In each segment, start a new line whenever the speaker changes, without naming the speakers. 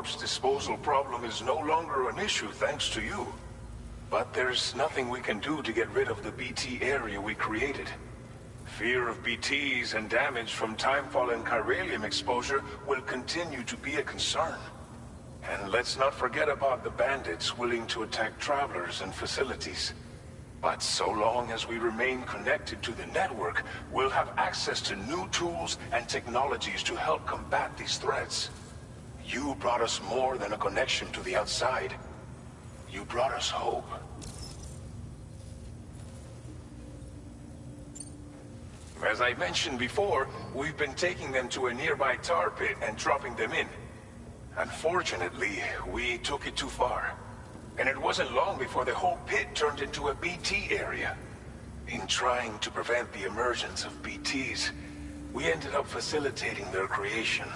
corpse disposal problem is no longer an issue thanks to you. But there's nothing we can do to get rid of the BT area we created. Fear of BTs and damage from Timefall and chiralium exposure will continue to be a concern. And let's not forget about the bandits willing to attack travelers and facilities. But so long as we remain connected to the network, we'll have access to new tools and technologies to help combat these threats. You brought us more than a connection to the outside. You brought us hope. As I mentioned before, we've been taking them to a nearby tar pit and dropping them in. Unfortunately, we took it too far. And it wasn't long before the whole pit turned into a BT area. In trying to prevent the emergence of BTs, we ended up facilitating their creation.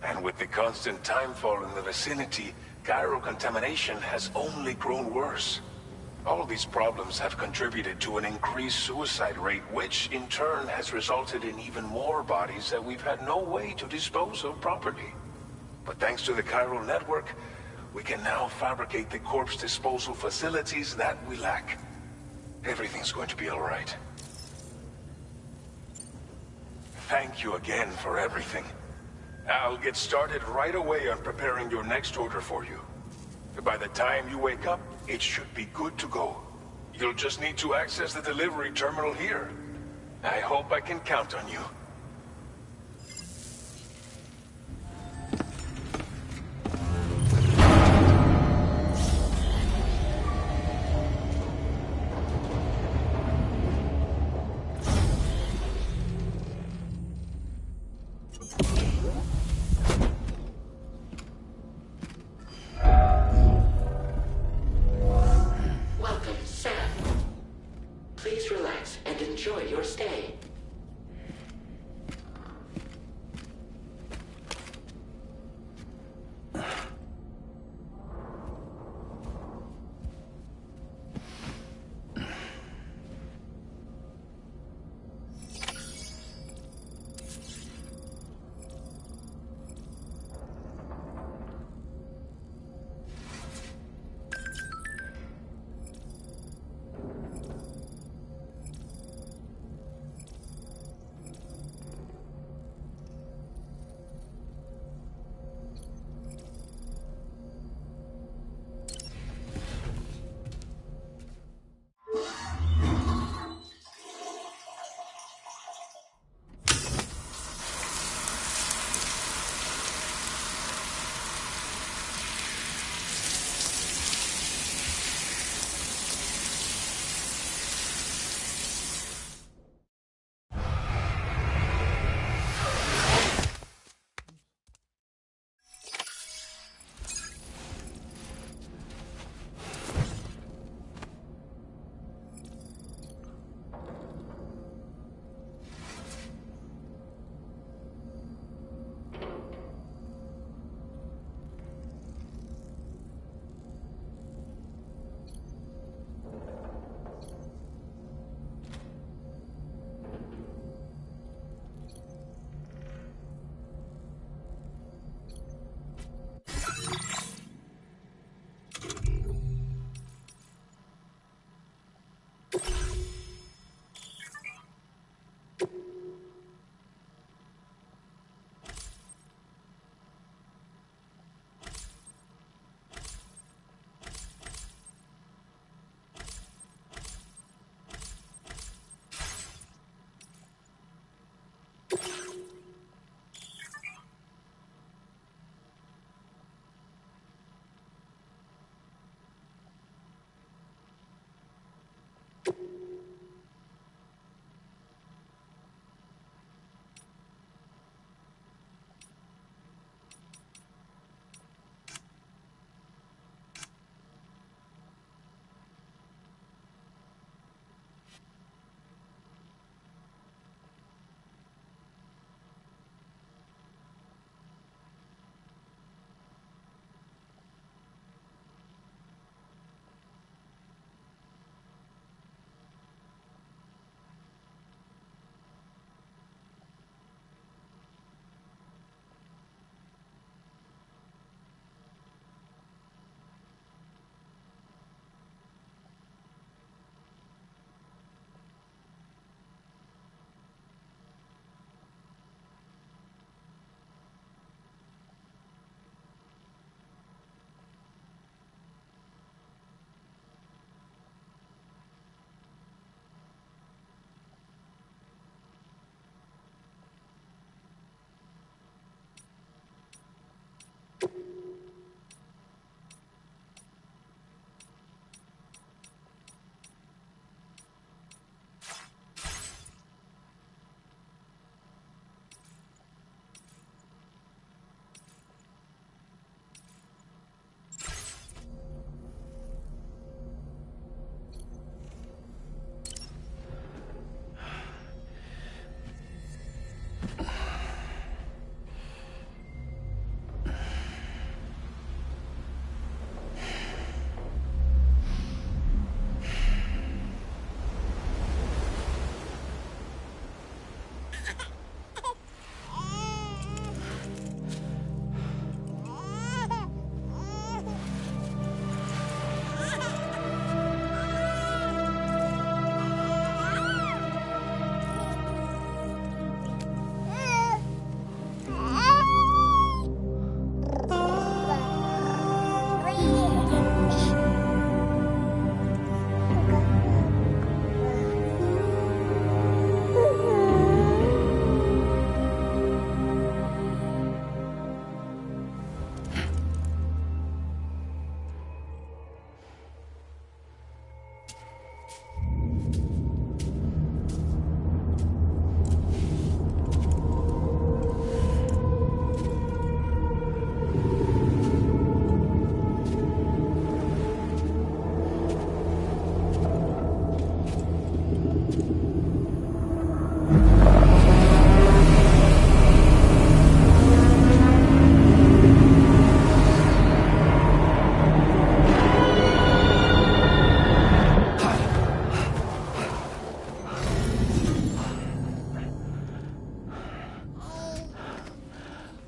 And with the constant timefall in the vicinity, chiral contamination has only grown worse. All these problems have contributed to an increased suicide rate, which in turn has resulted in even more bodies that we've had no way to dispose of properly. But thanks to the chiral network, we can now fabricate the corpse disposal facilities that we lack. Everything's going to be all right. Thank you again for everything. I'll get started right away on preparing your next order for you. By the time you wake up, it should be good to go. You'll just need to access the delivery terminal here. I hope I can count on you.
Enjoy your stay.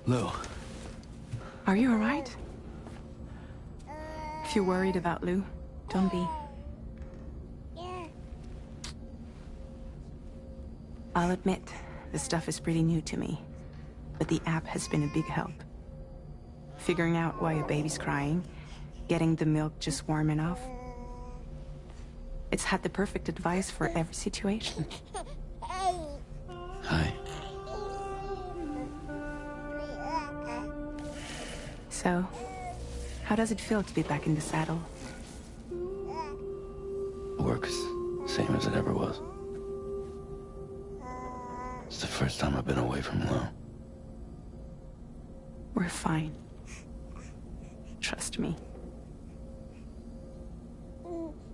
Lou.
Are you alright? If you're worried about Lou, don't be. I'll admit, the stuff is pretty new to me, but the app has been a big help. Figuring out why a baby's crying, getting the milk just warm enough. It's had the perfect advice for every situation.
Hi.
So, how does it feel to be back in the saddle?
Works same as it ever was. It's the first time I've been away from Lou.
We're fine. Trust me.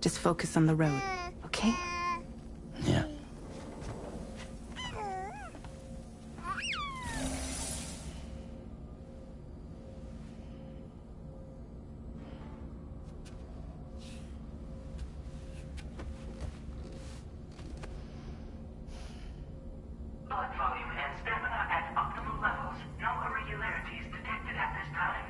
Just focus on the road, okay?
Yeah.
Blood volume and stamina at optimal levels. No irregularities detected at this time.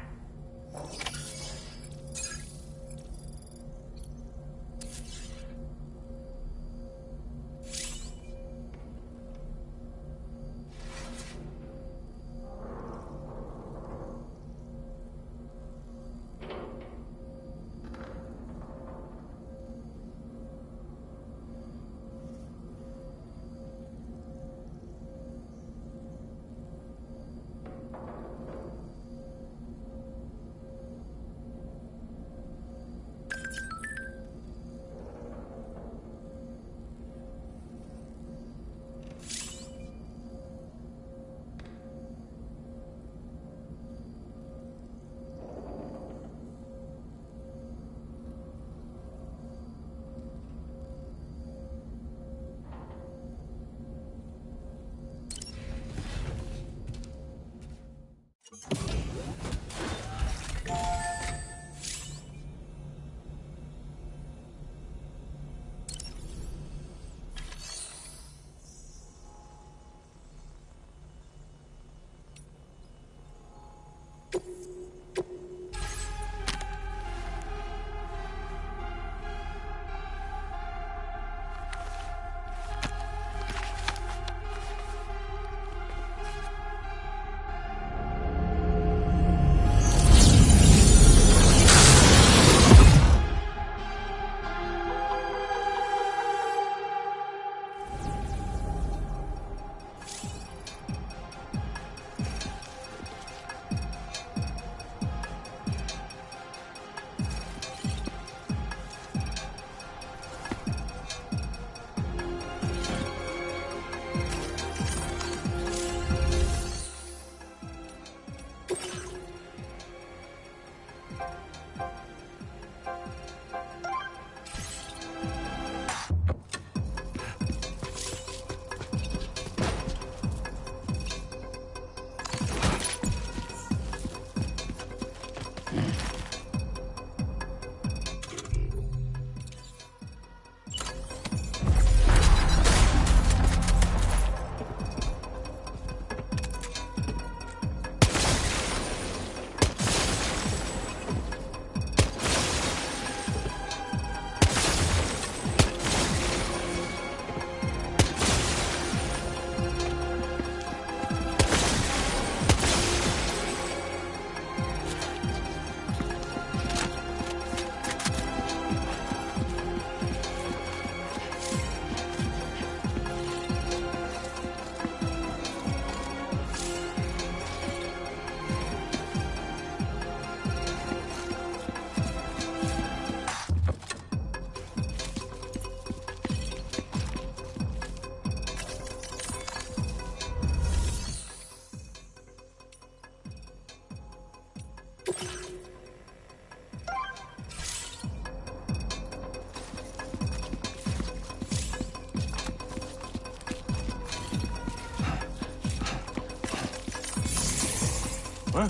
Huh?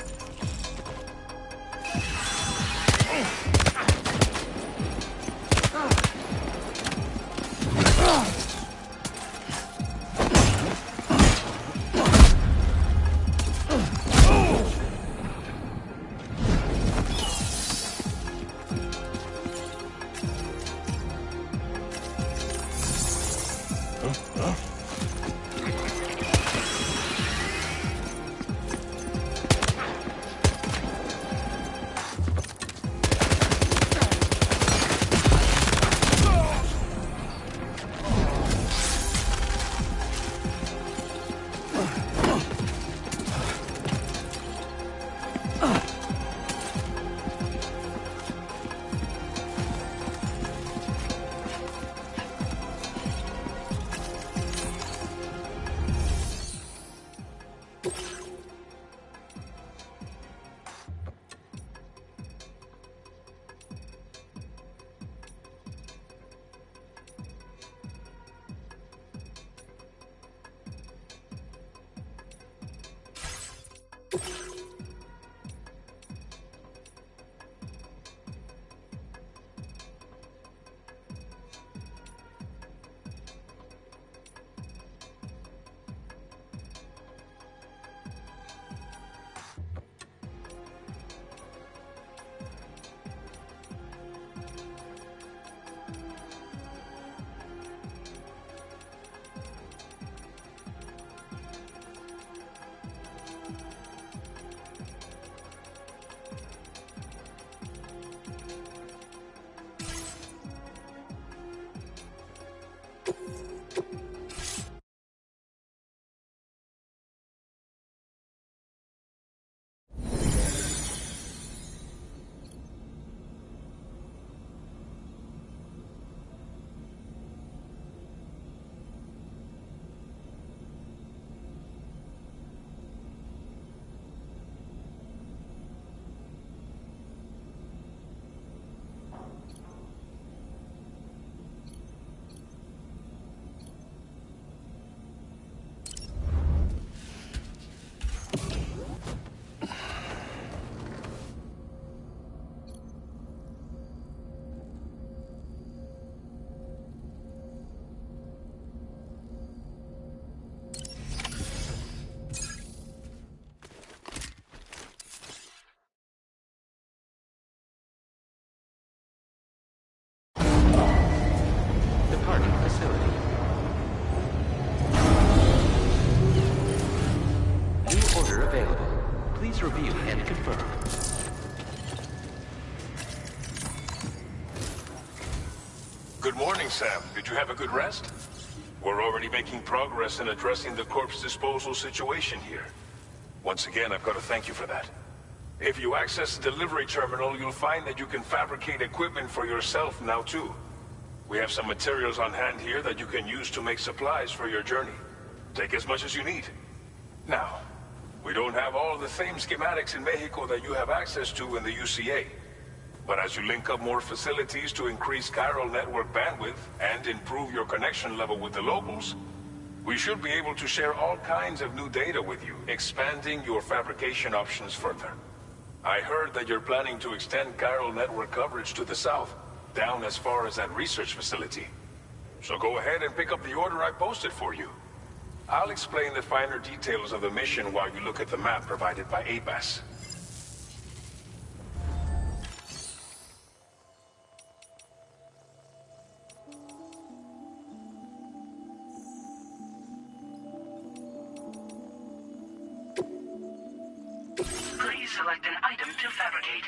Departing facility. New order available. Please review and confirm.
Good morning, Sam. Did you have a good rest? We're already making progress in addressing the corpse disposal situation here. Once again, I've got to thank you for that. If you access the delivery terminal, you'll find that you can fabricate equipment for yourself now too. We have some materials on hand here that you can use to make supplies for your journey. Take as much as you need. Now, we don't have all the same schematics in Mexico that you have access to in the UCA. But as you link up more facilities to increase chiral network bandwidth and improve your connection level with the locals, we should be able to share all kinds of new data with you, expanding your fabrication options further. I heard that you're planning to extend chiral network coverage to the south, down as far as that research facility. So go ahead and pick up the order I posted for you. I'll explain the finer details of the mission while you look at the map provided by ABAS.
Please select an item to fabricate.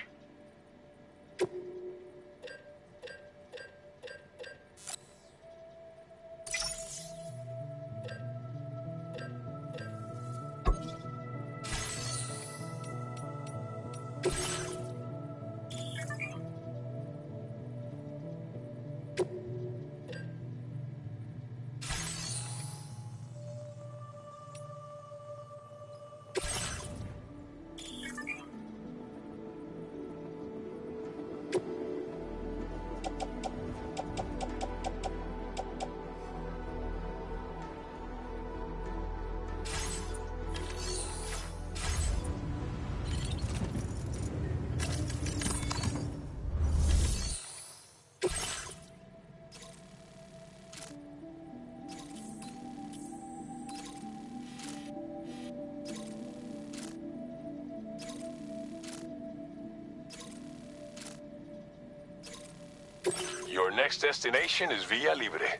Your next destination is Villa Libre.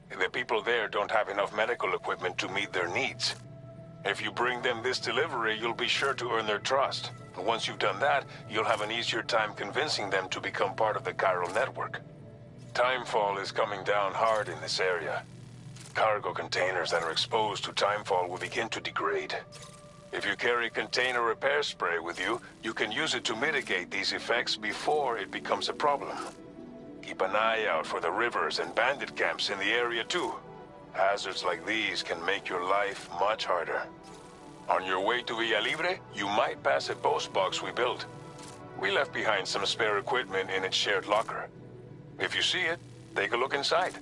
The people there don't have enough medical equipment to meet their needs. If you bring them this delivery, you'll be sure to earn their trust. And once you've done that, you'll have an easier time convincing them to become part of the chiral network. Timefall is coming down hard in this area. Cargo containers that are exposed to timefall will begin to degrade. If you carry container repair spray with you, you can use it to mitigate these effects before it becomes a problem. Keep an eye out for the rivers and bandit camps in the area too. Hazards like these can make your life much harder. On your way to Villa Libre, you might pass a post box we built. We left behind some spare equipment in its shared locker. If you see it, take a look inside.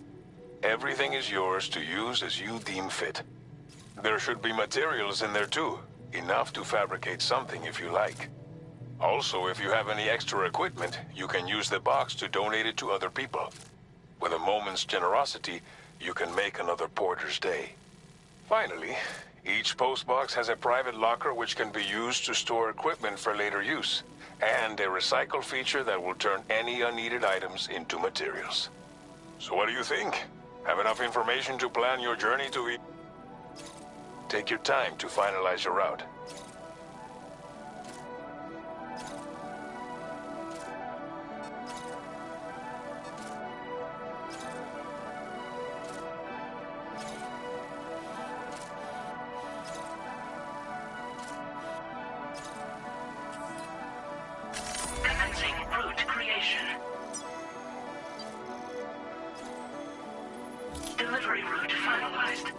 Everything is yours to use as you deem fit. There should be materials in there too, enough to fabricate something if you like. Also, if you have any extra equipment, you can use the box to donate it to other people. With a moment's generosity, you can make another porter's day. Finally, each postbox has a private locker which can be used to store equipment for later use, and a recycle feature that will turn any unneeded items into materials. So what do you think? Have enough information to plan your journey to Take your time to finalize your route.
Commencing route creation. Delivery route finalized.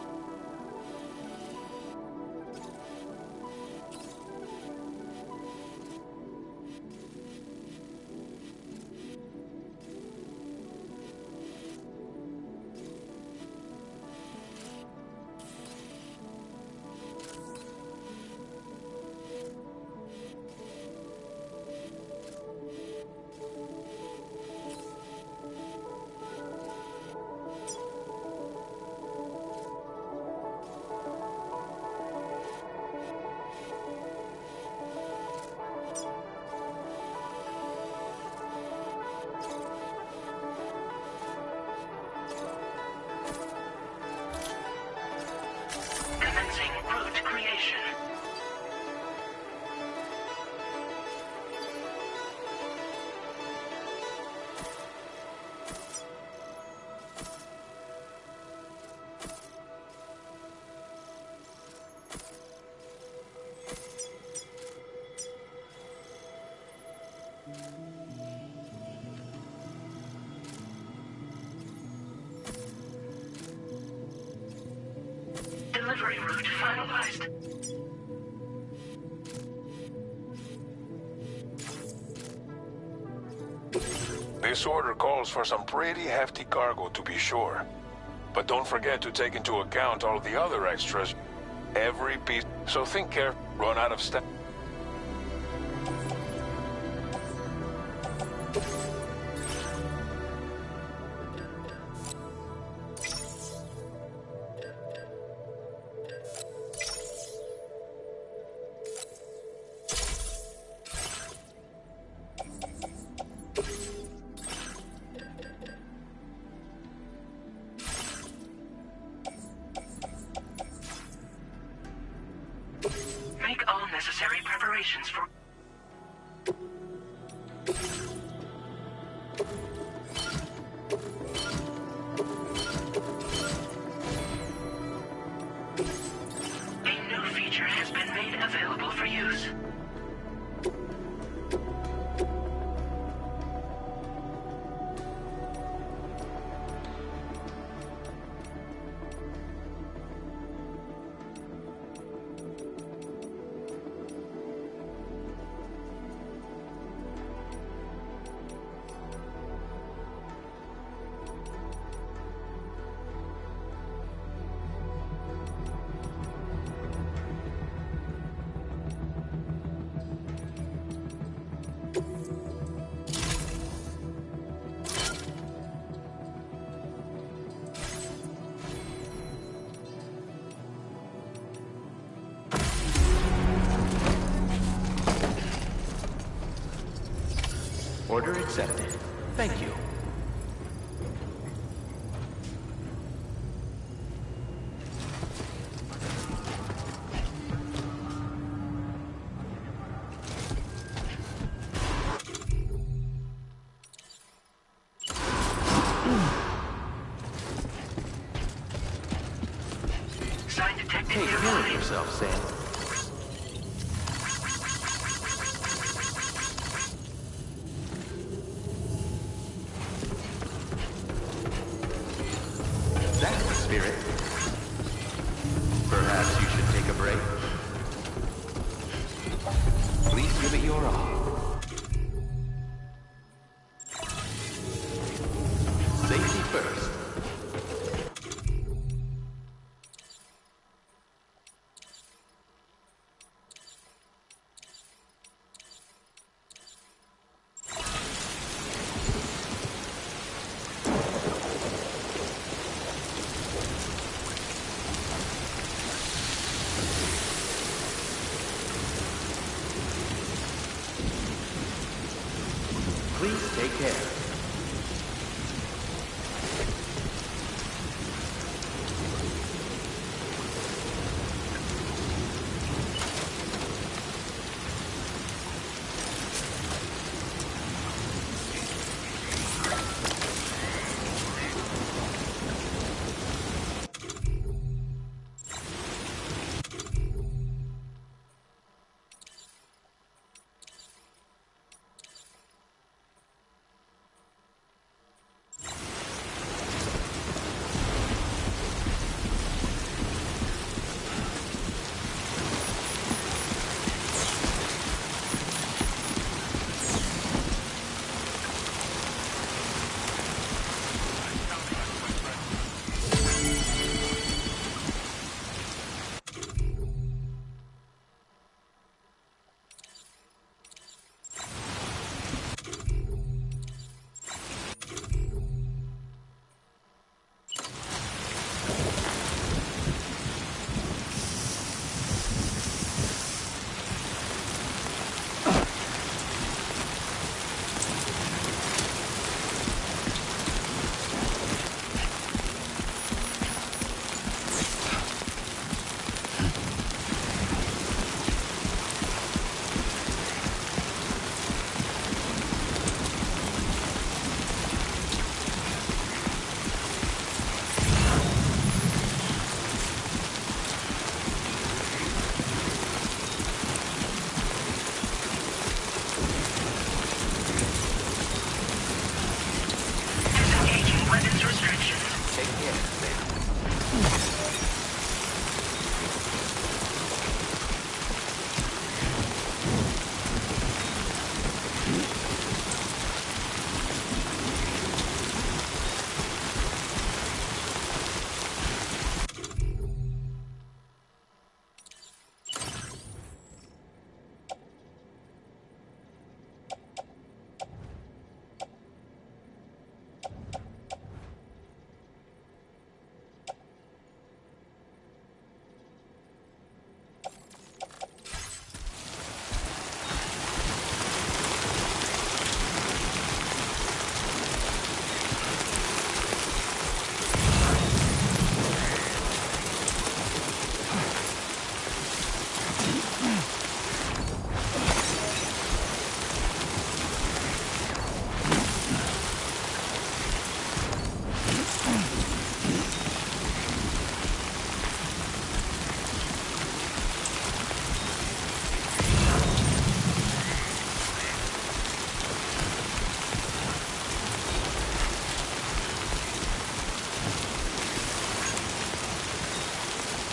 Commencing route creation. Delivery route finalized.
This order calls for some pretty hefty cargo to be sure. But don't forget to take into account all the other extras. Every piece. So think carefully. Run out of stuff.
Make all necessary preparations for... A new feature has been made available for use.
Order accepted. Thank you.
sign detected
Take care of
nearby.
yourself, Sam. That's the spirit. Perhaps you should take a break. Please give it your all. Safety first. Please take care.
Disengaging weapons restrictions.
Take care, Sam.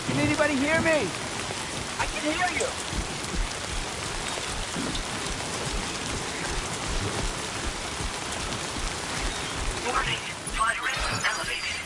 Can anybody hear me? I can hear you.
Warning. Fire risk elevated.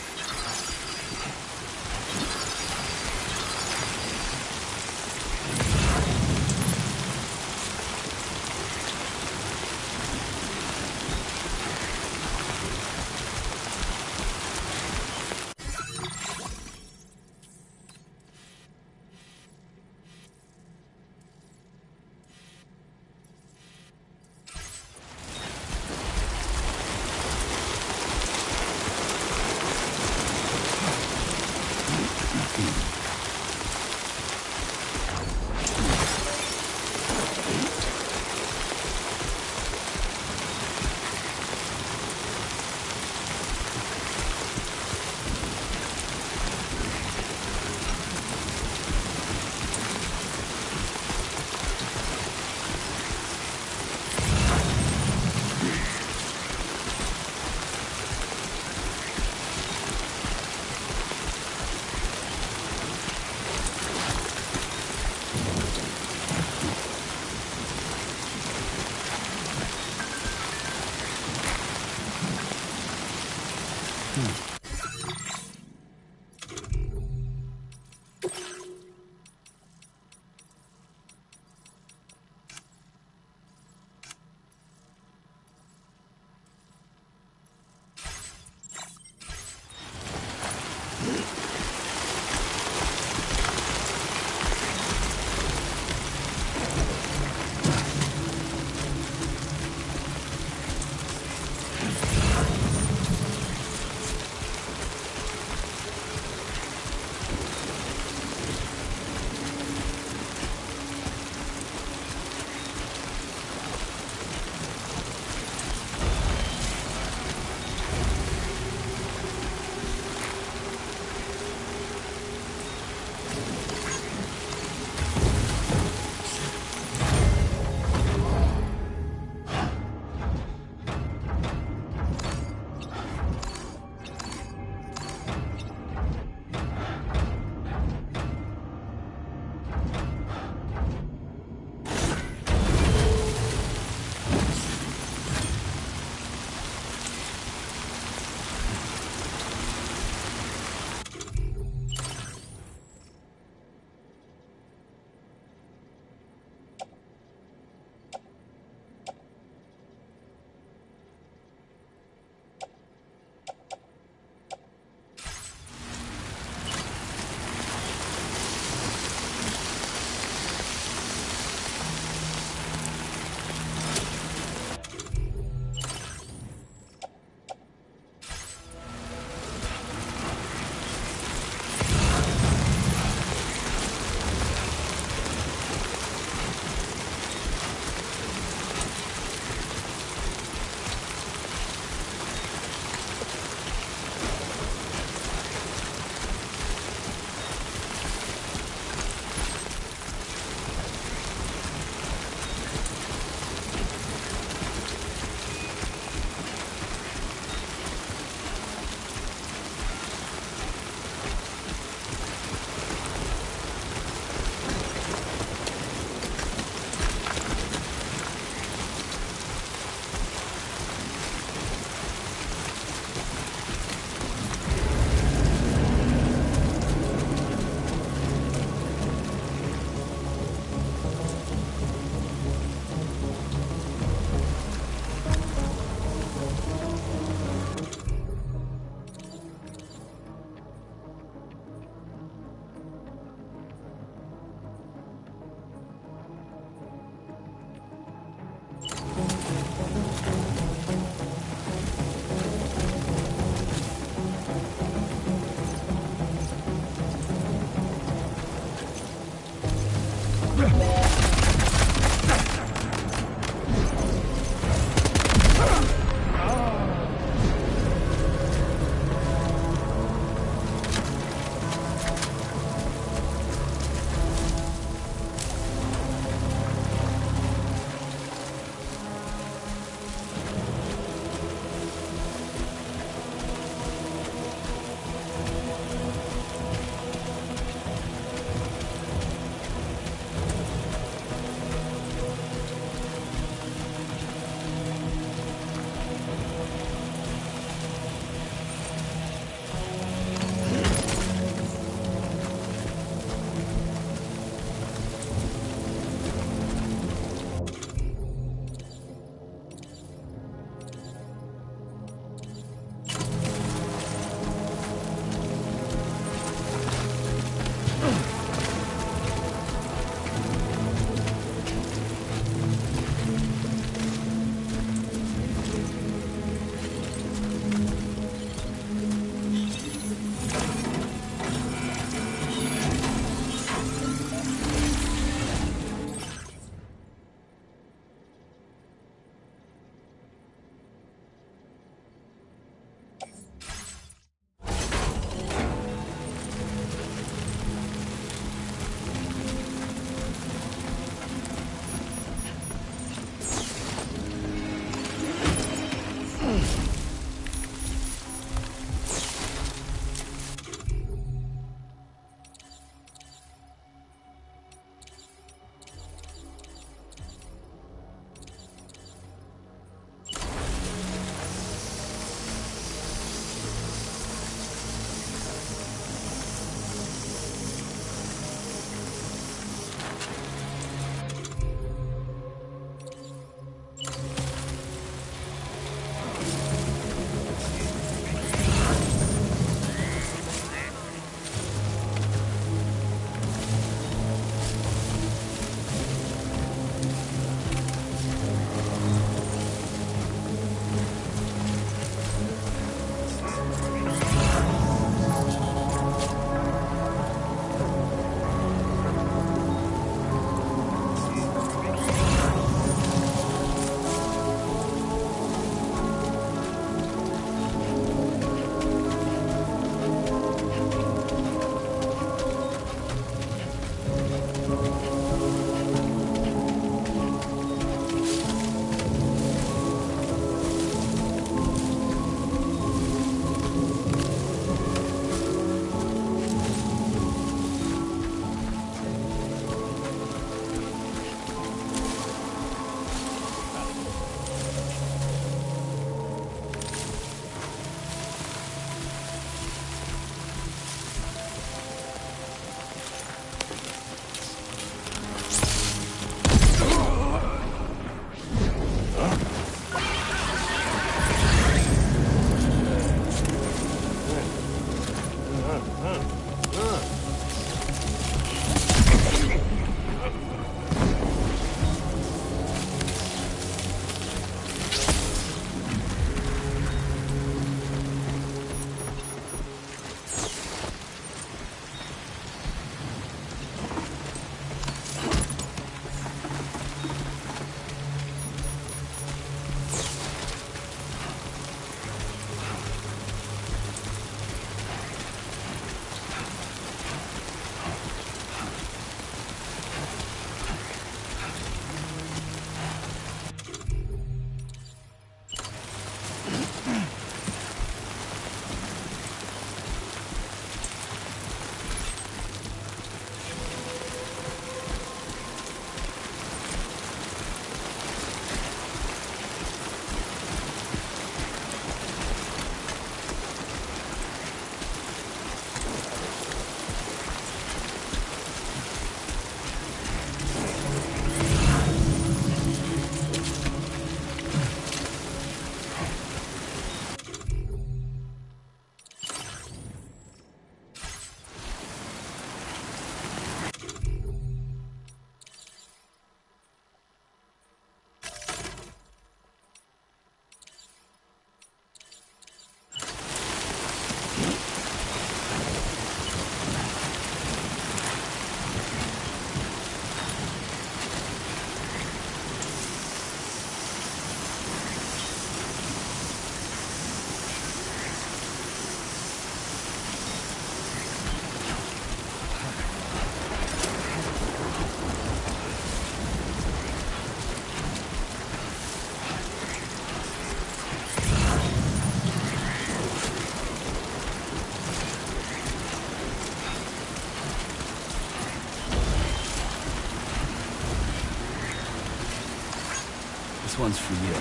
This one's for you.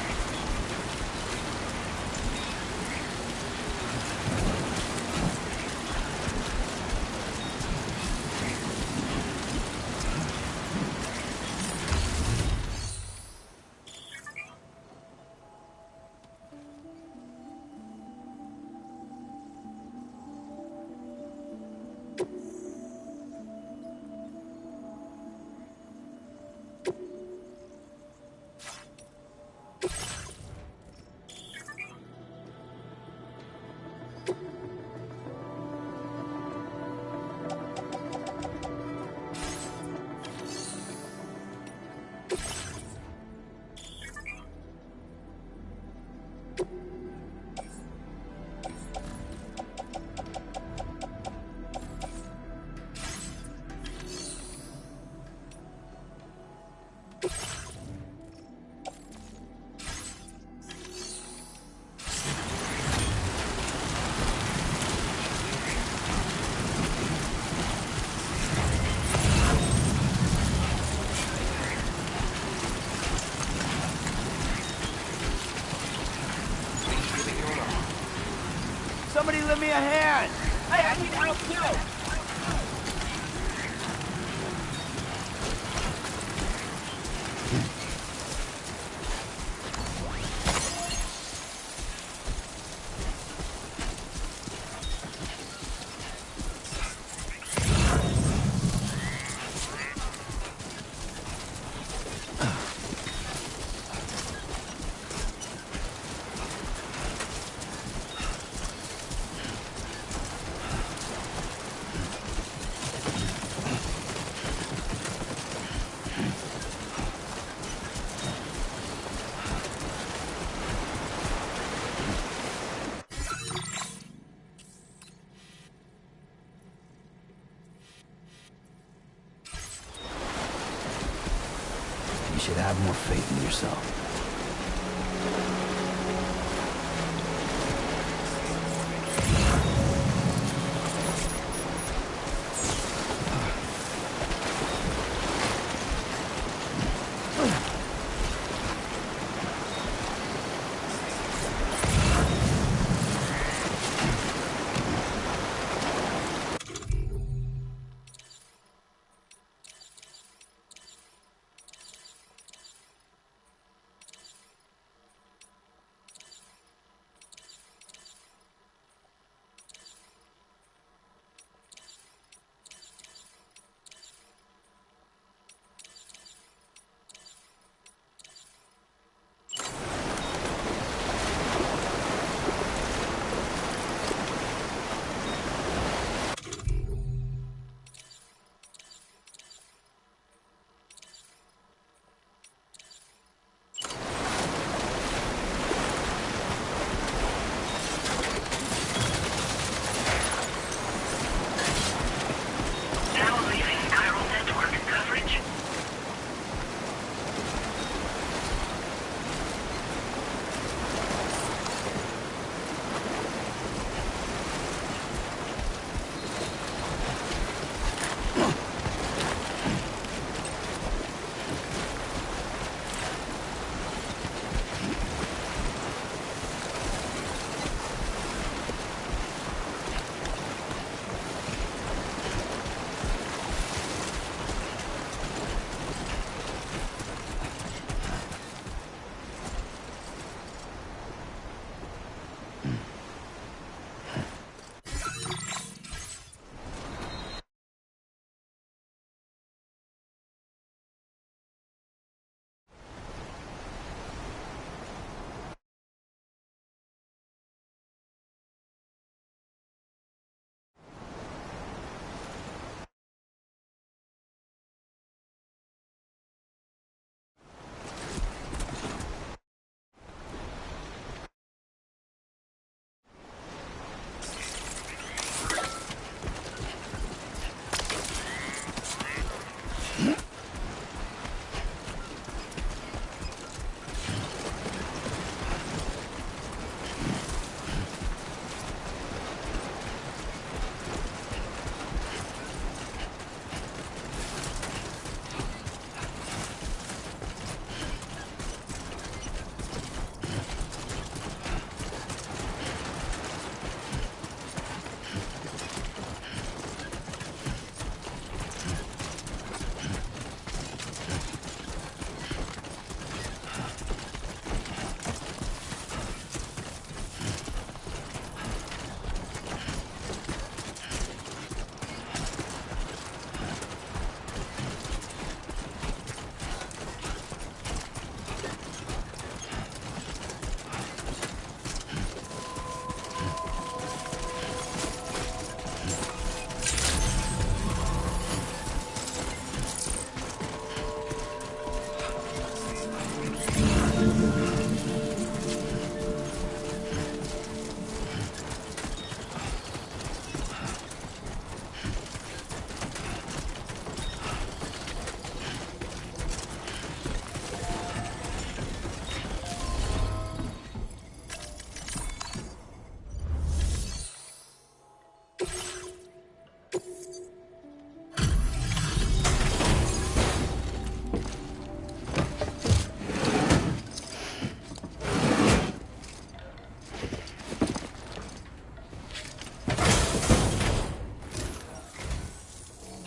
Somebody lend me a hand! Hey, I need help too!
You should have more faith in yourself.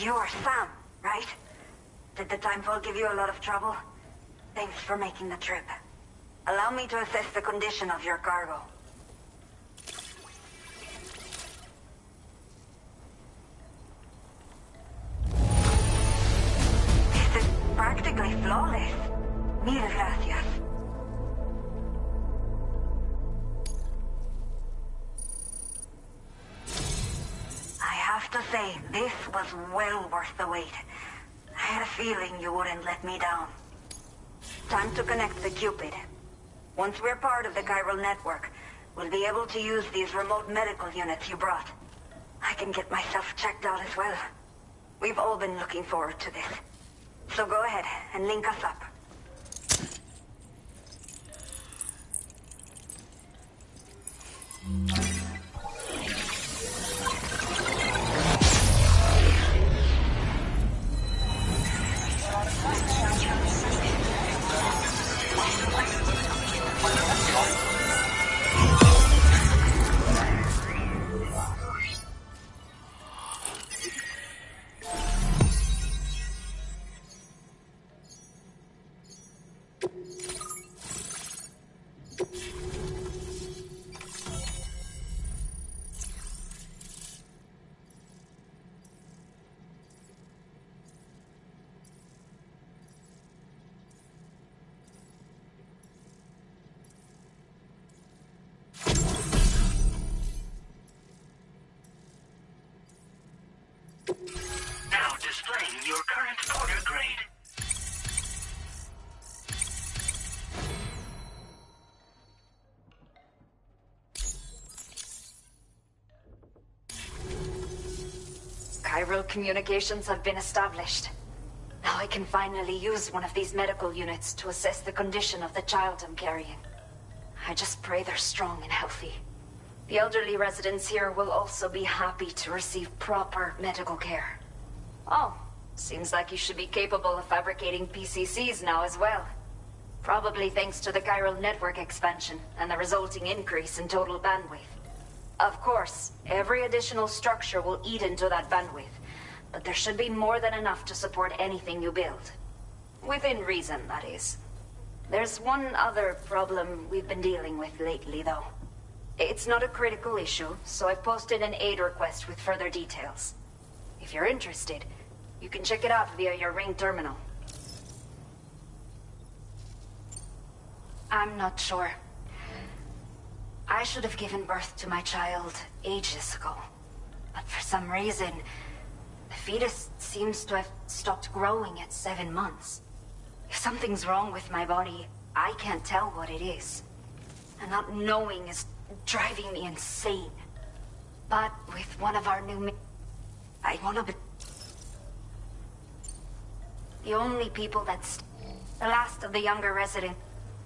You are Sam, right? Did the Timefall give you a lot of trouble? Thanks for making the trip. Allow me to assess the condition of your cargo. This is practically flawless. Mil gracias. I have to say, this was well worth the wait. I had a feeling you wouldn't let me down. Time to connect the Cupid. Once we're part of the chiral network, we'll be able to use these remote medical units you brought. I can get myself checked out as well. We've all been looking forward to this. So go ahead and link us up.
Now displaying your current porter grade.
Chiral communications have been established. Now I can finally use one of these medical units to assess the condition of the child I'm carrying. I just pray they're strong and healthy. The elderly residents here will also be happy to receive proper medical care. Oh, seems like you should be capable of fabricating PCCs now as well. Probably thanks to the chiral network expansion and the resulting increase in total bandwidth. Of course, every additional structure will eat into that bandwidth, but there should be more than enough to support anything you build. Within reason, that is. There's one other problem we've been dealing with lately, though. It's not a critical issue, so I've posted an aid request with further details. If you're interested, you can check it out via your Ring terminal. I'm not sure. I should have given birth to my child ages ago. But for some reason, the fetus seems to have stopped growing at 7 months. If something's wrong with my body, I can't tell what it is. And not knowing is driving me insane. But with one of our new I wanna be the only people that's the last of the younger residents.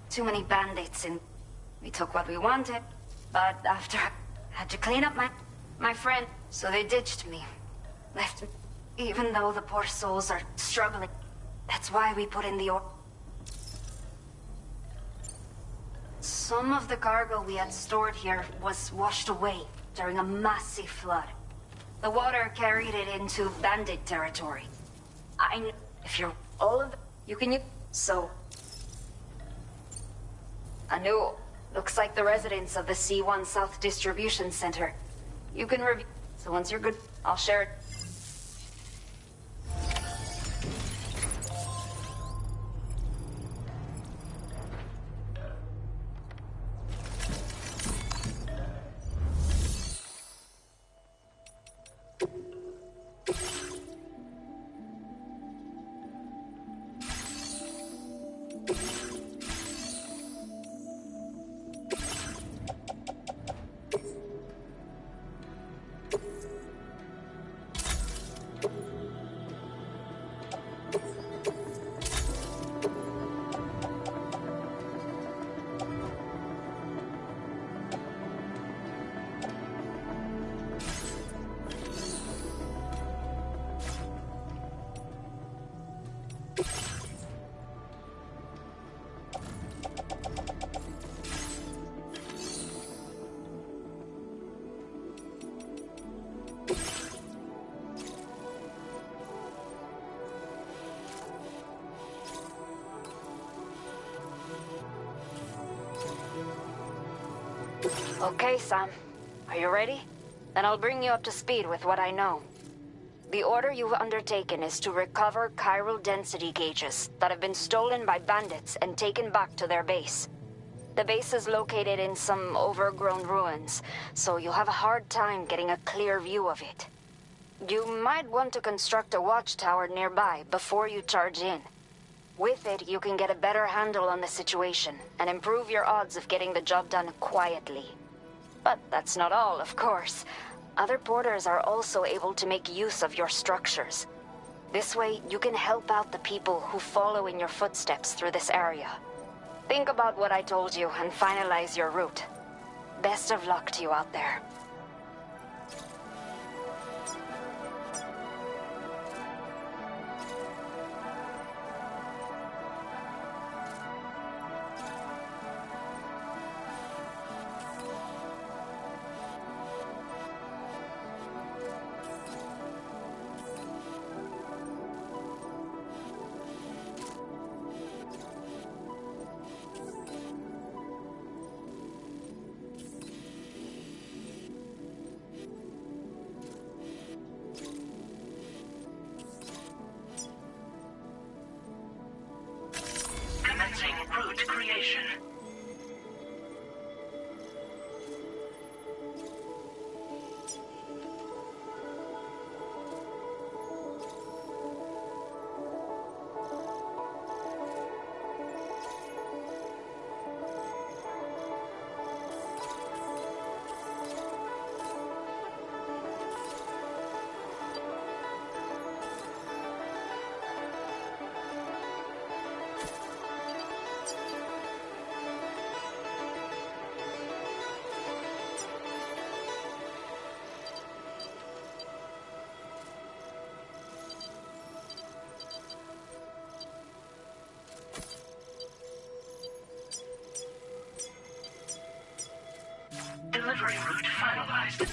Too many bandits, and we took what we wanted. But after I had to clean up my friend, so they ditched me. Left me, even though the poor souls are struggling. That's why we put in the order. Some of the cargo we had stored here was washed away during a massive flood. The water carried it into bandit territory. If you're all of you can use. So Anu, looks like the residents of the C1 South Distribution Center. You can review. So once you're good, I'll share it. Okay, Sam. Are you ready? Then I'll bring you up to speed with what I know. The order you've undertaken is to recover chiral density gauges that have been stolen by bandits and taken back to their base. The base is located in some overgrown ruins, so you'll have a hard time getting a clear view of it. You might want to construct a watchtower nearby before you charge in. With it, you can get a better handle on the situation and improve your odds of getting the job done quietly. But that's not all, of course. Other porters are also able to make use of your structures. This way, you can help out the people who follow in your footsteps through this area. Think about what I told you and finalize your route. Best of luck to you out there.
Commencing route creation. Delivery route finalized.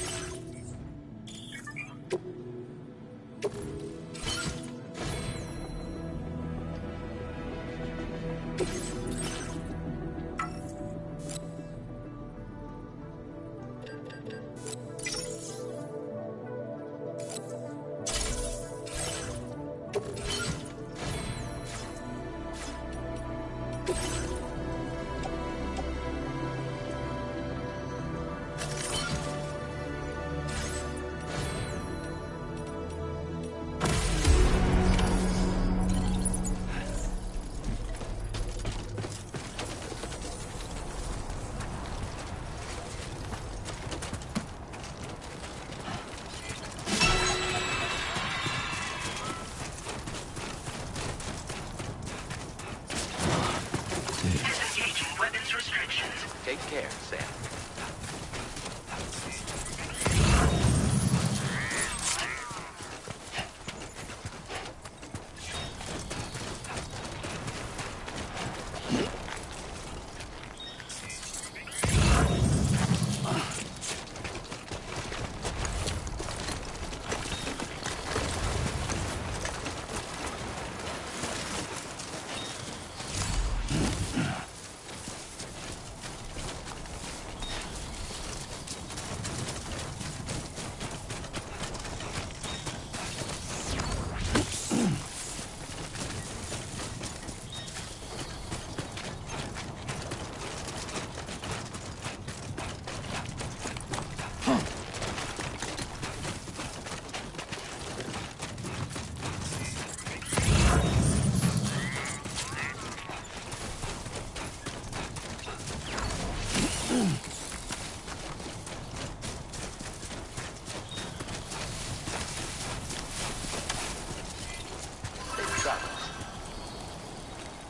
Disengaging weapons restrictions.
Take care, Sam.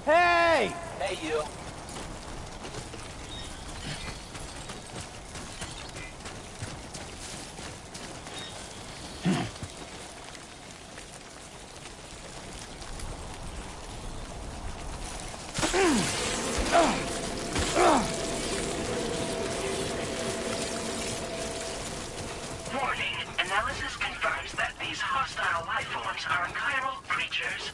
Hey!
Hey, you.
Warning. Analysis confirms that these hostile life forms are chiral creatures.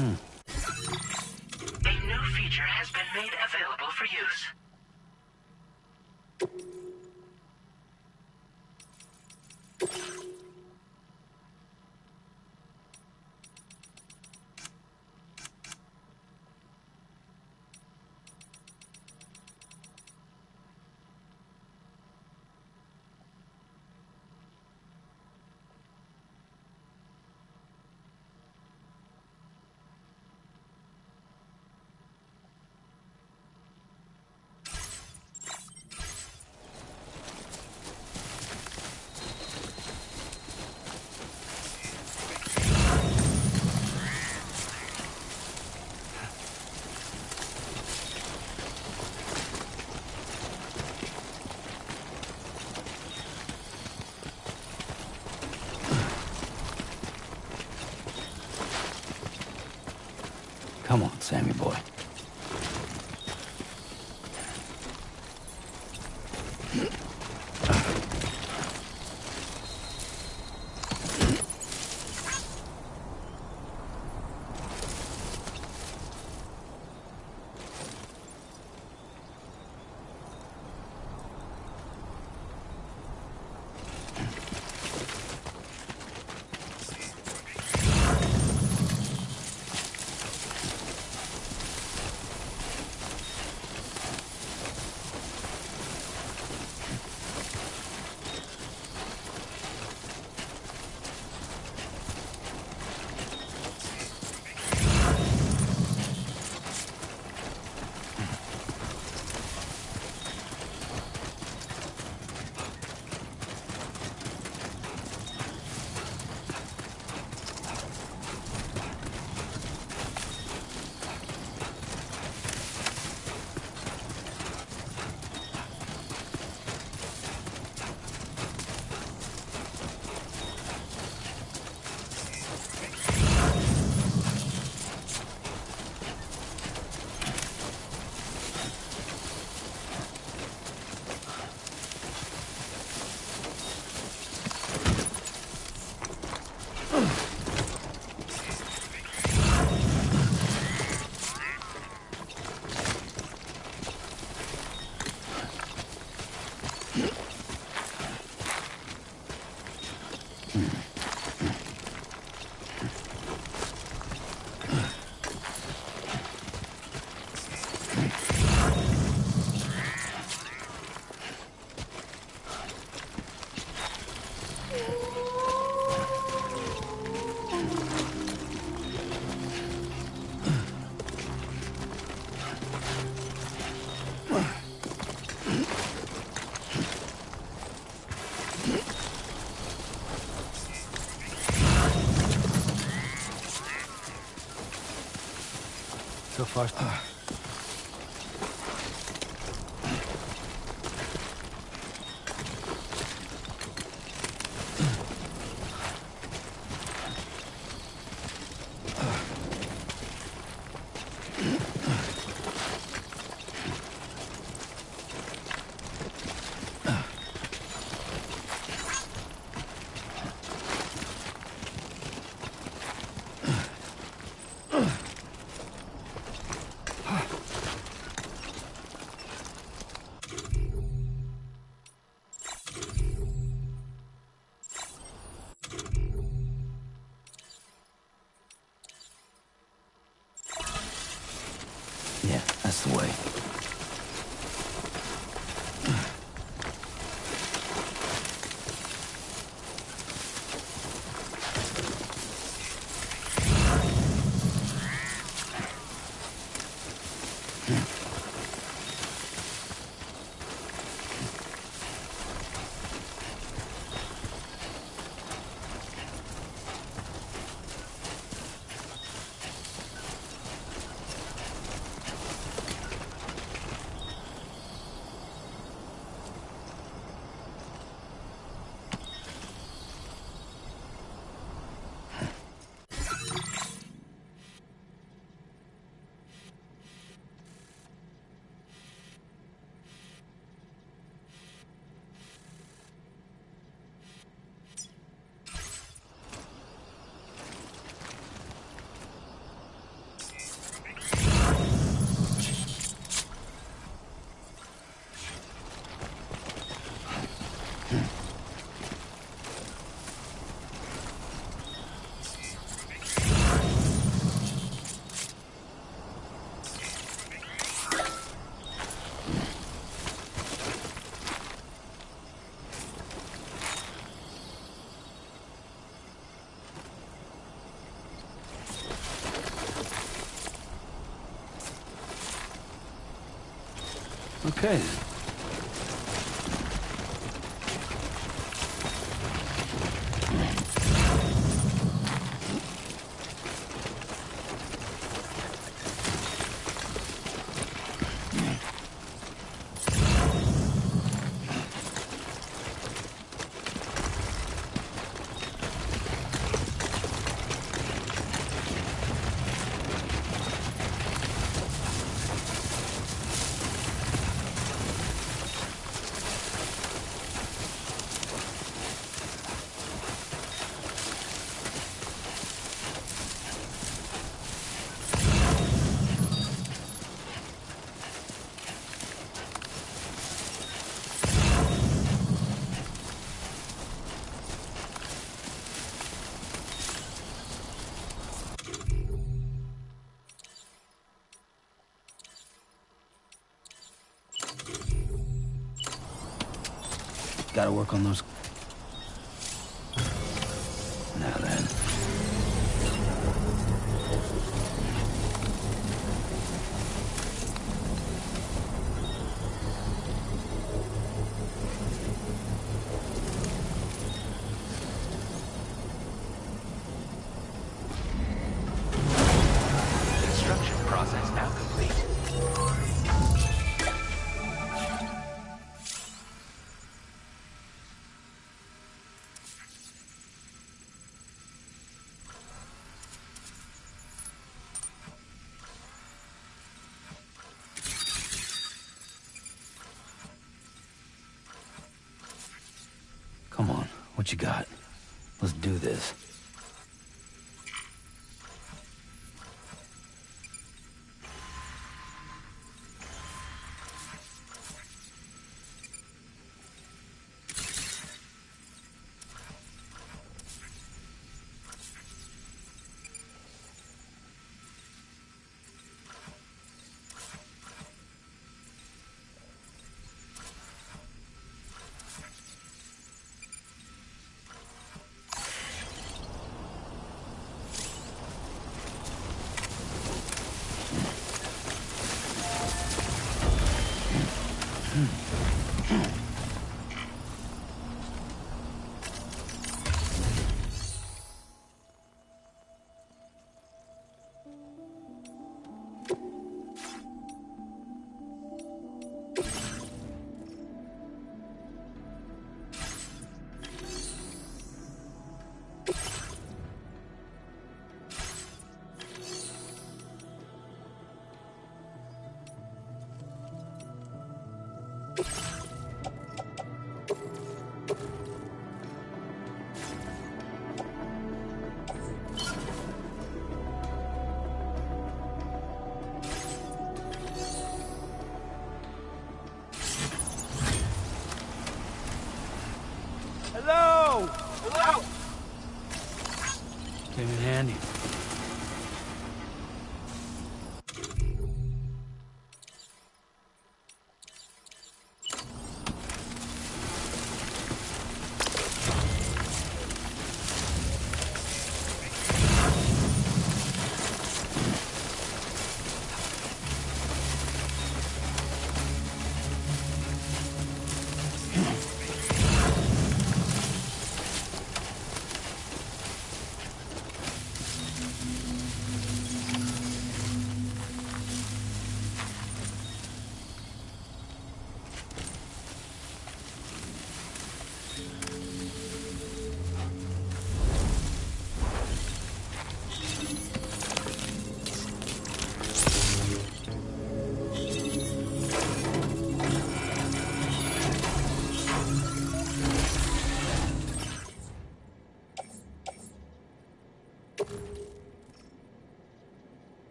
A new feature has been made available for use.
Come on, Sammy boy. So far. Yeah, that's the way. Okay then. Gotta work on those. Now then.
Construction process now complete.
Come on, what you got? Let's do this.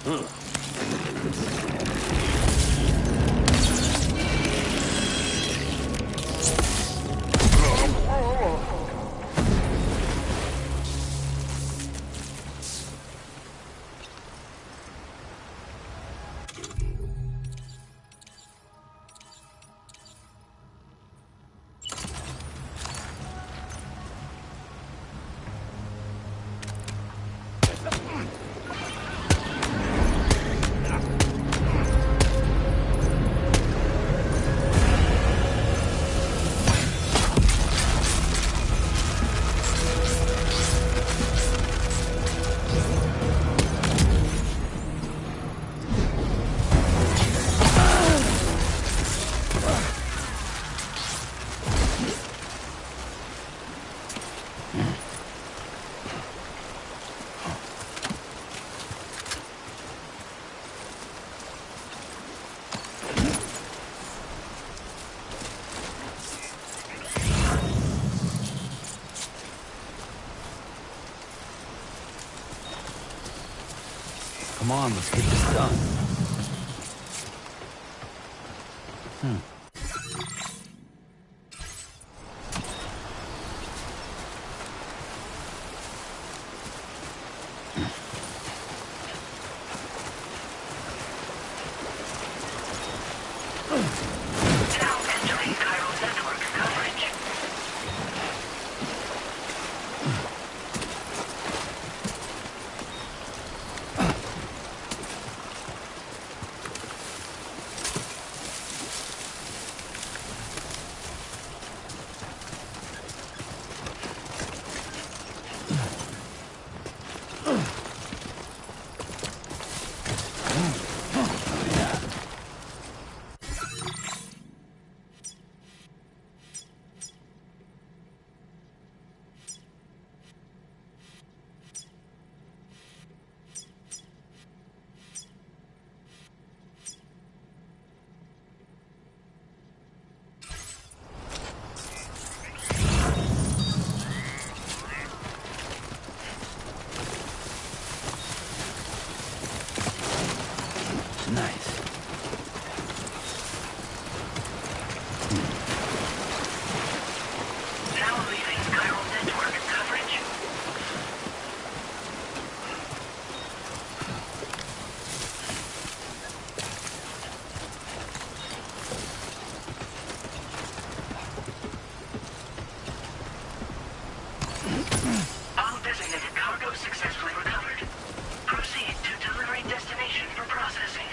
Come on, let's get this done.
Now entering Chiral network coverage.
Nice.
Now leaving Chiral network coverage. All designated cargo successfully recovered. Proceed to delivery destination for processing.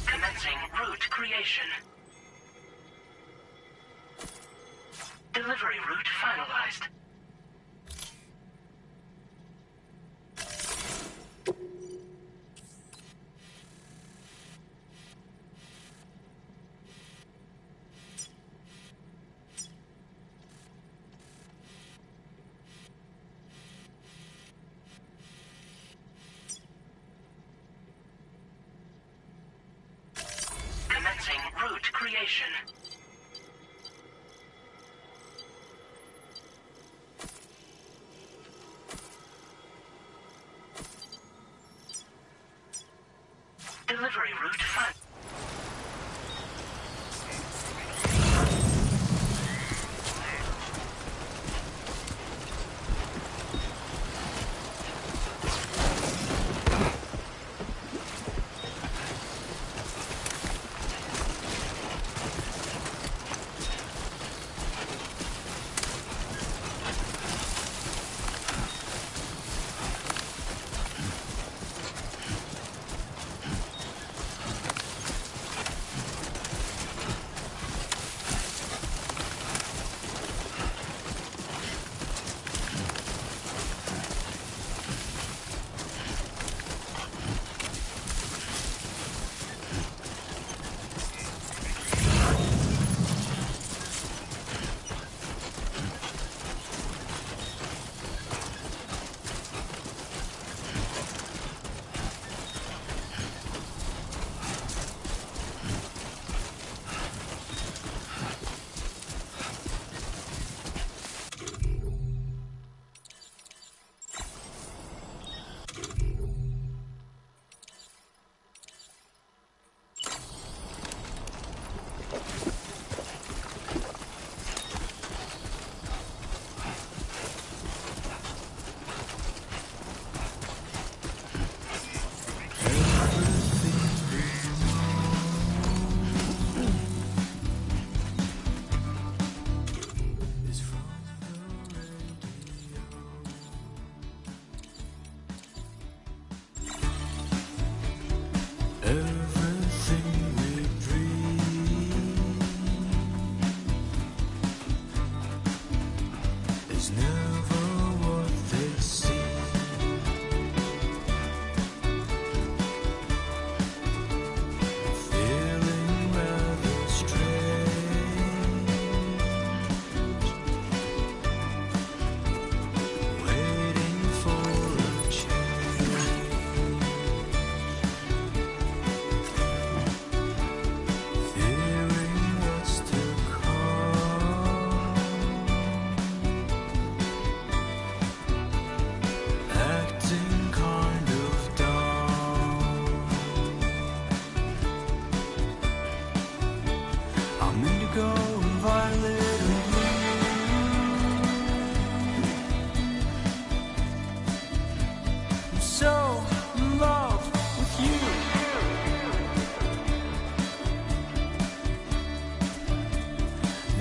Commencing route creation. Delivery route finalized. Commencing route creation. Delivery route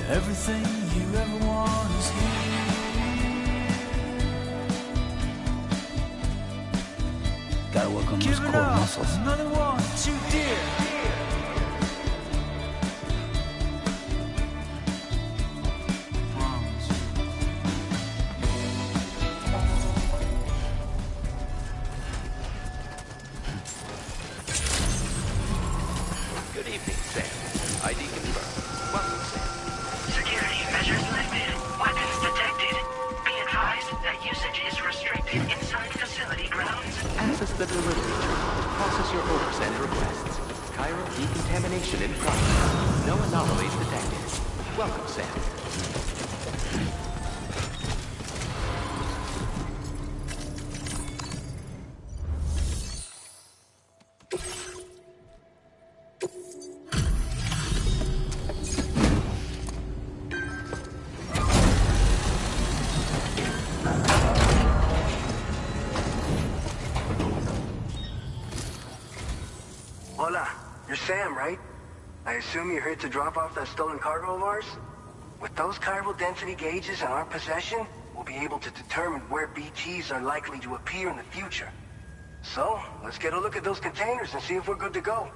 Everything you ever want is here.
Gotta work on those
Give it
core
up,
muscles.
another one too dear.
Good evening, Sam. ID confirmed. Welcome, Sam.
Security measures lifted. Weapons detected. Be advised that usage is restricted inside facility grounds.
Access the delivery terminal. Process your orders and requests. Chiral decontamination in progress. No anomalies detected. Welcome, Sam.
Hola, you're Sam, right? I assume you're here to drop off that stolen cargo of ours? With those chiral density gauges in our possession, we'll be able to determine where BTs are likely to appear in the future. So, let's get a look at those containers and see if we're good to go.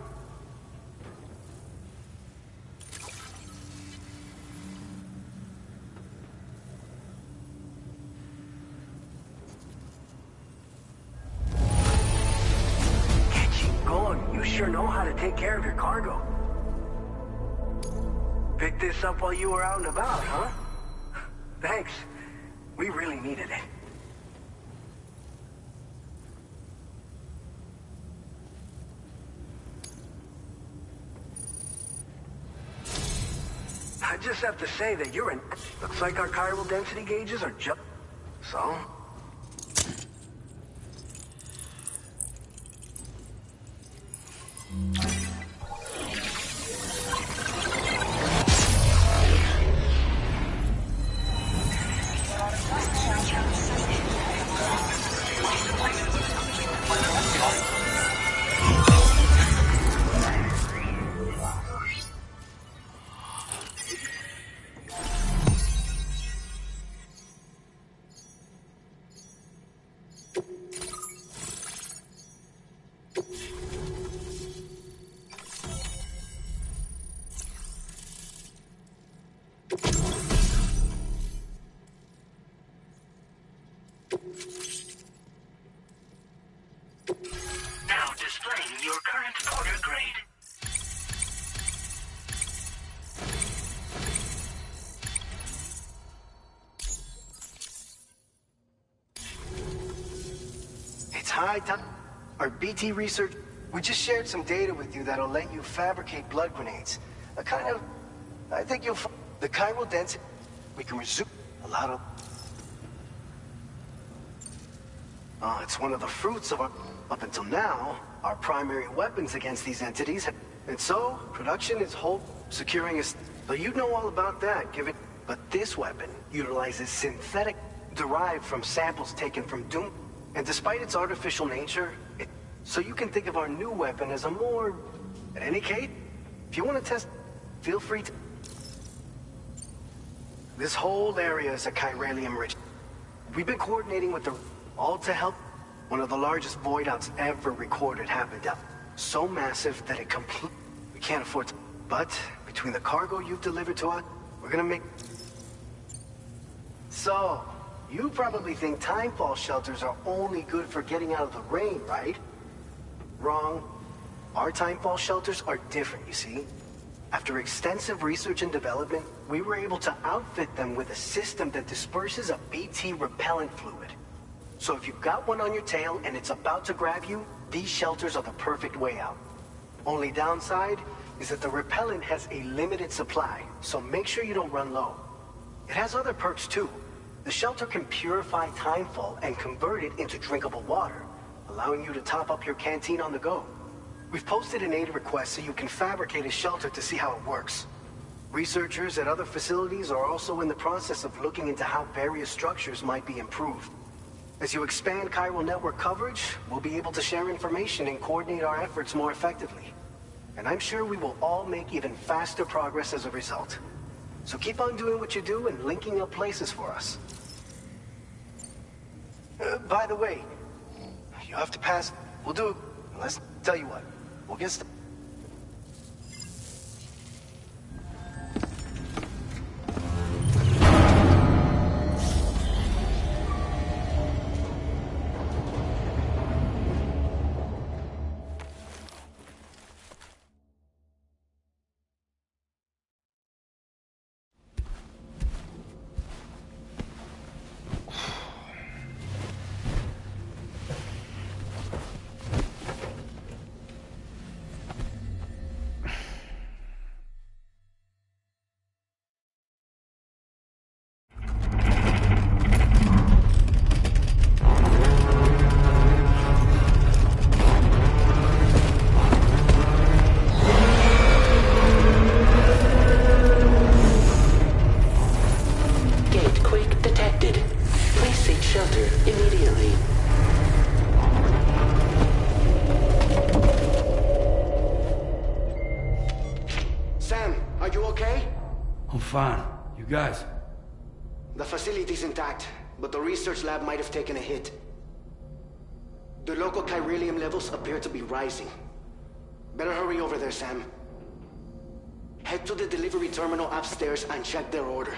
You sure know how to take care of your cargo. Picked this up while you were out and about, huh? Thanks. We really needed it. I just have to say that you're an... Looks like our chiral density gauges are just... So?
Now displaying your current order grade.
It's high time. Our BT research, we just shared some data with you that'll let you fabricate blood grenades. I think you'll find the chiral density, we can resume a lot of... it's one of the fruits of our... Up until now, our primary weapons against these entities have... And so, production is securing us... But you know all about that, given... But this weapon utilizes synthetic derived from samples taken from Doom. And despite its artificial nature, so you can think of our new weapon as a more... In any case, if you want to test, feel free to... This whole area is a chiralium rich. We've been coordinating with the... All to help. One of the largest void outs ever recorded happened out. So massive that it we can't afford to... But, between the cargo you've delivered to us, we're gonna make... So, you probably think timefall shelters are only good for getting out of the rain, right? Wrong. Our timefall shelters are different, you see. After extensive research and development, we were able to outfit them with a system that disperses a BT repellent fluid. So if you've got one on your tail and it's about to grab you, these shelters are the perfect way out. Only downside is that the repellent has a limited supply, so make sure you don't run low. It has other perks too. The shelter can purify timefall and convert it into drinkable water, allowing you to top up your canteen on the go. We've posted an aid request so you can fabricate a shelter to see how it works. Researchers at other facilities are also in the process of looking into how various structures might be improved. As you expand chiral network coverage, we'll be able to share information and coordinate our efforts more effectively. And I'm sure we will all make even faster progress as a result. So keep on doing what you do and linking up places for us. By the way, you have to pass. We'll do. Let's tell you what. We'll get.
Fine. You guys?
The facility's intact, but the research lab might have taken a hit. The local chiralium levels appear to be rising. Better hurry over there, Sam. Head to the delivery terminal upstairs and check their order.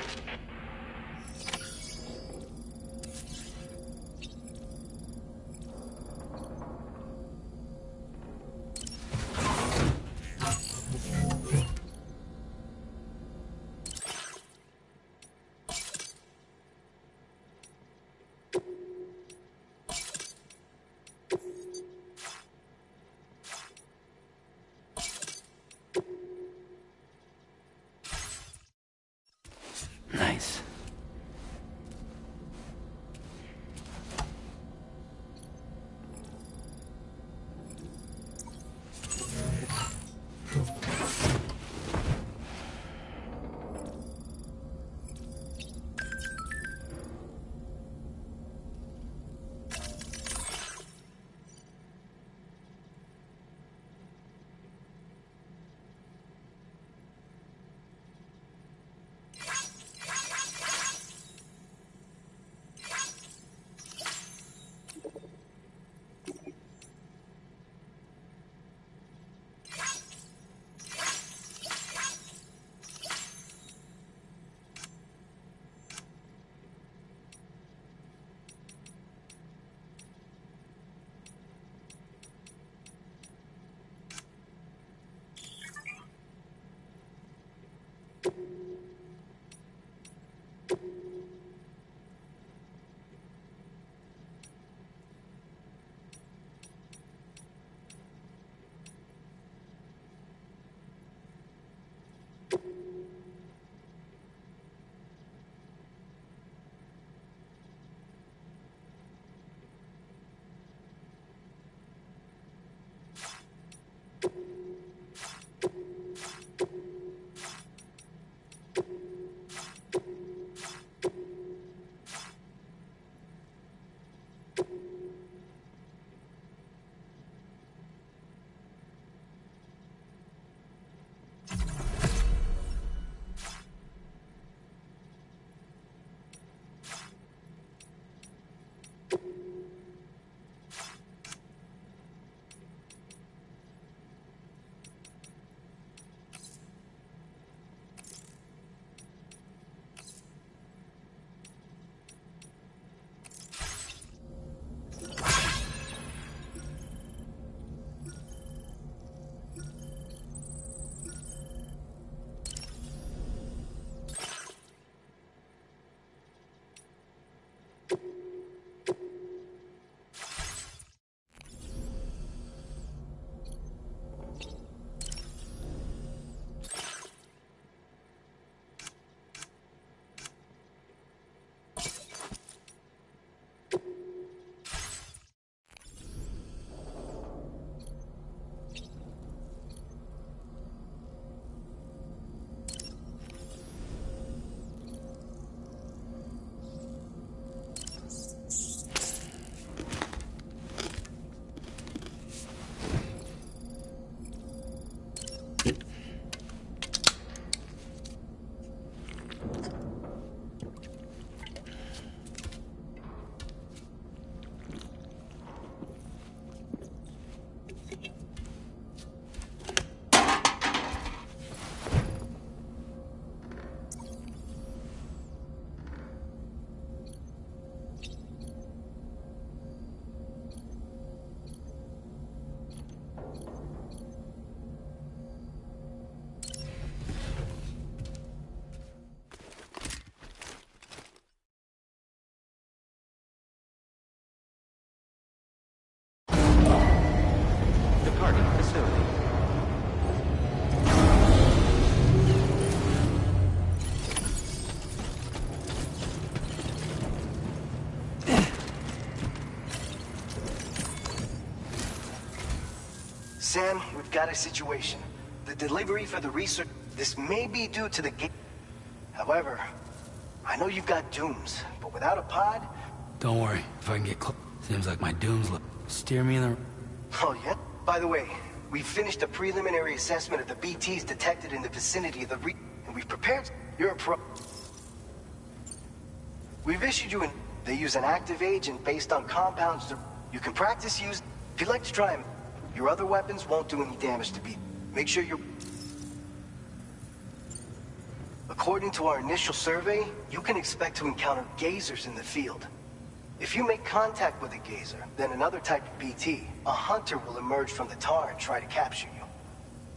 Nice.
Sam, we've got a situation. The delivery for the research... This may be due to the gate. However, I know you've got dooms, but without a pod...
Don't worry, if I can get close. Seems like my dooms look... Steer me in the...
Oh, yeah? By the way, we've finished a preliminary assessment of the BTs detected in the vicinity of the and we've prepared... You're a pro... We've issued you an... They use an active agent based on compounds that... You can practice use... If you'd like to try them, your other weapons won't do any damage to B. Make sure you're... According to our initial survey, you can expect to encounter gazers in the field. If you make contact with a gazer, then another type of BT, a hunter will emerge from the tar and try to capture you.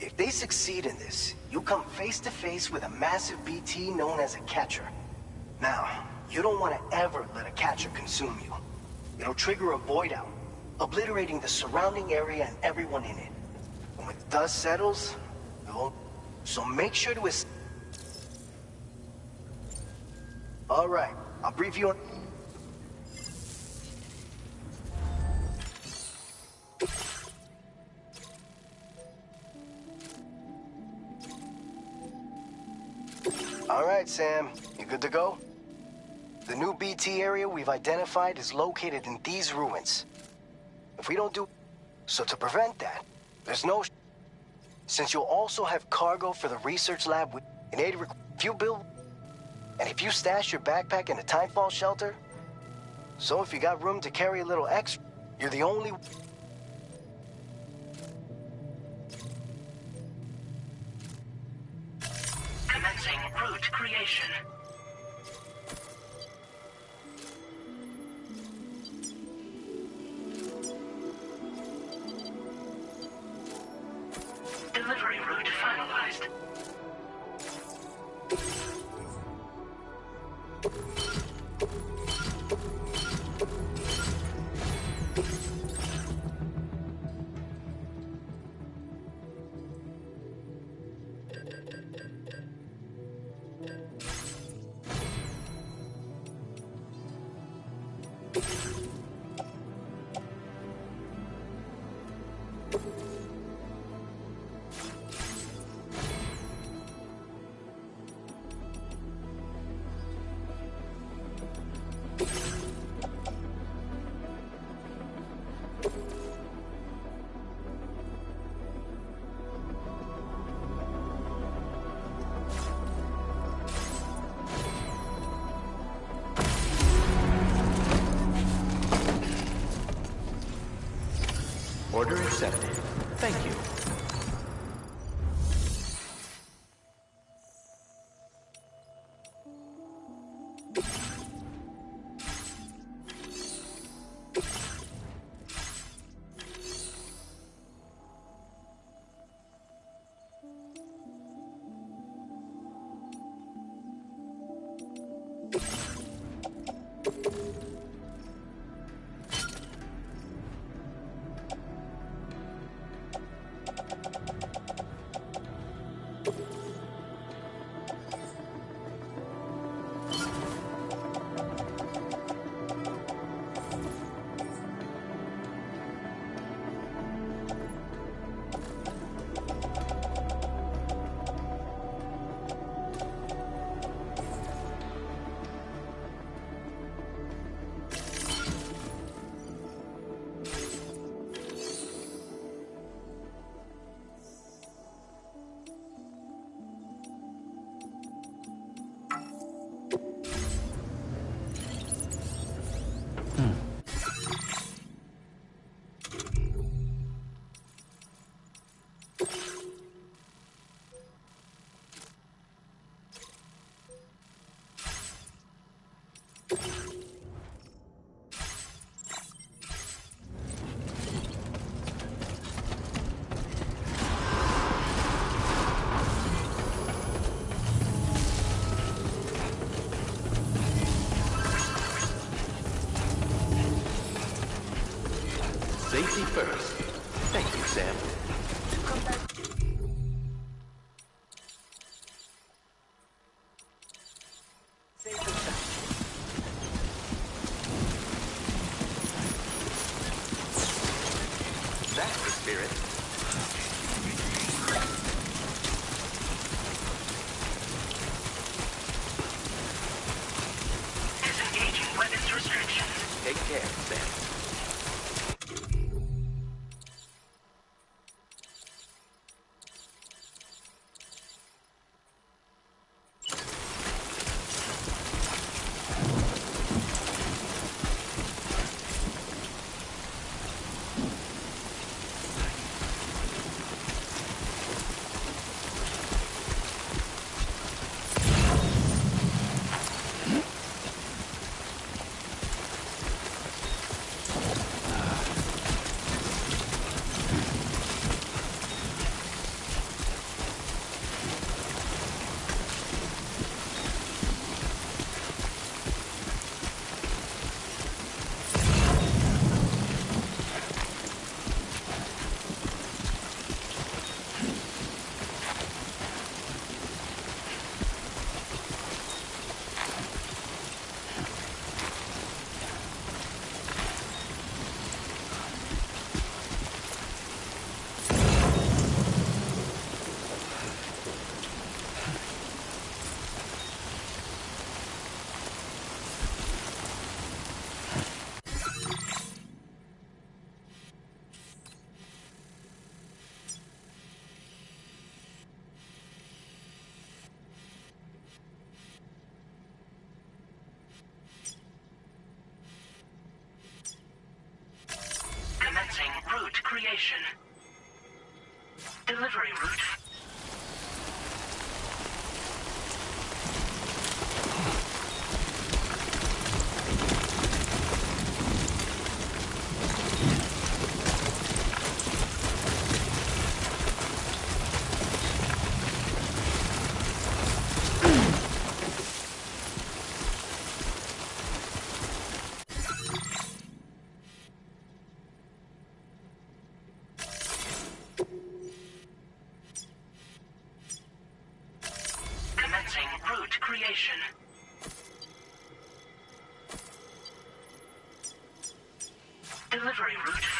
If they succeed in this, you'll come face to face with a massive BT known as a catcher. Now, you don't want to ever let a catcher consume you. It'll trigger a void out, obliterating the surrounding area and everyone in it. And when the dust settles, it won't... So make sure to... All right, I'll brief you on... All right, Sam. You good to go? The new BT area we've identified is located in these ruins. If we don't do... So to prevent that, there's no... Since you'll also have cargo for the research lab, if you build... And if you stash your backpack in a timefall shelter... So if you got room to carry a little extra, you're the only...
Commencing route creation. Delivery route finalized.
Order accepted. Thank you. Safety first. Thank you, Sam. That's the spirit. care, Sam.
Commencing route creation. Delivery route. Commencing route creation. Delivery route.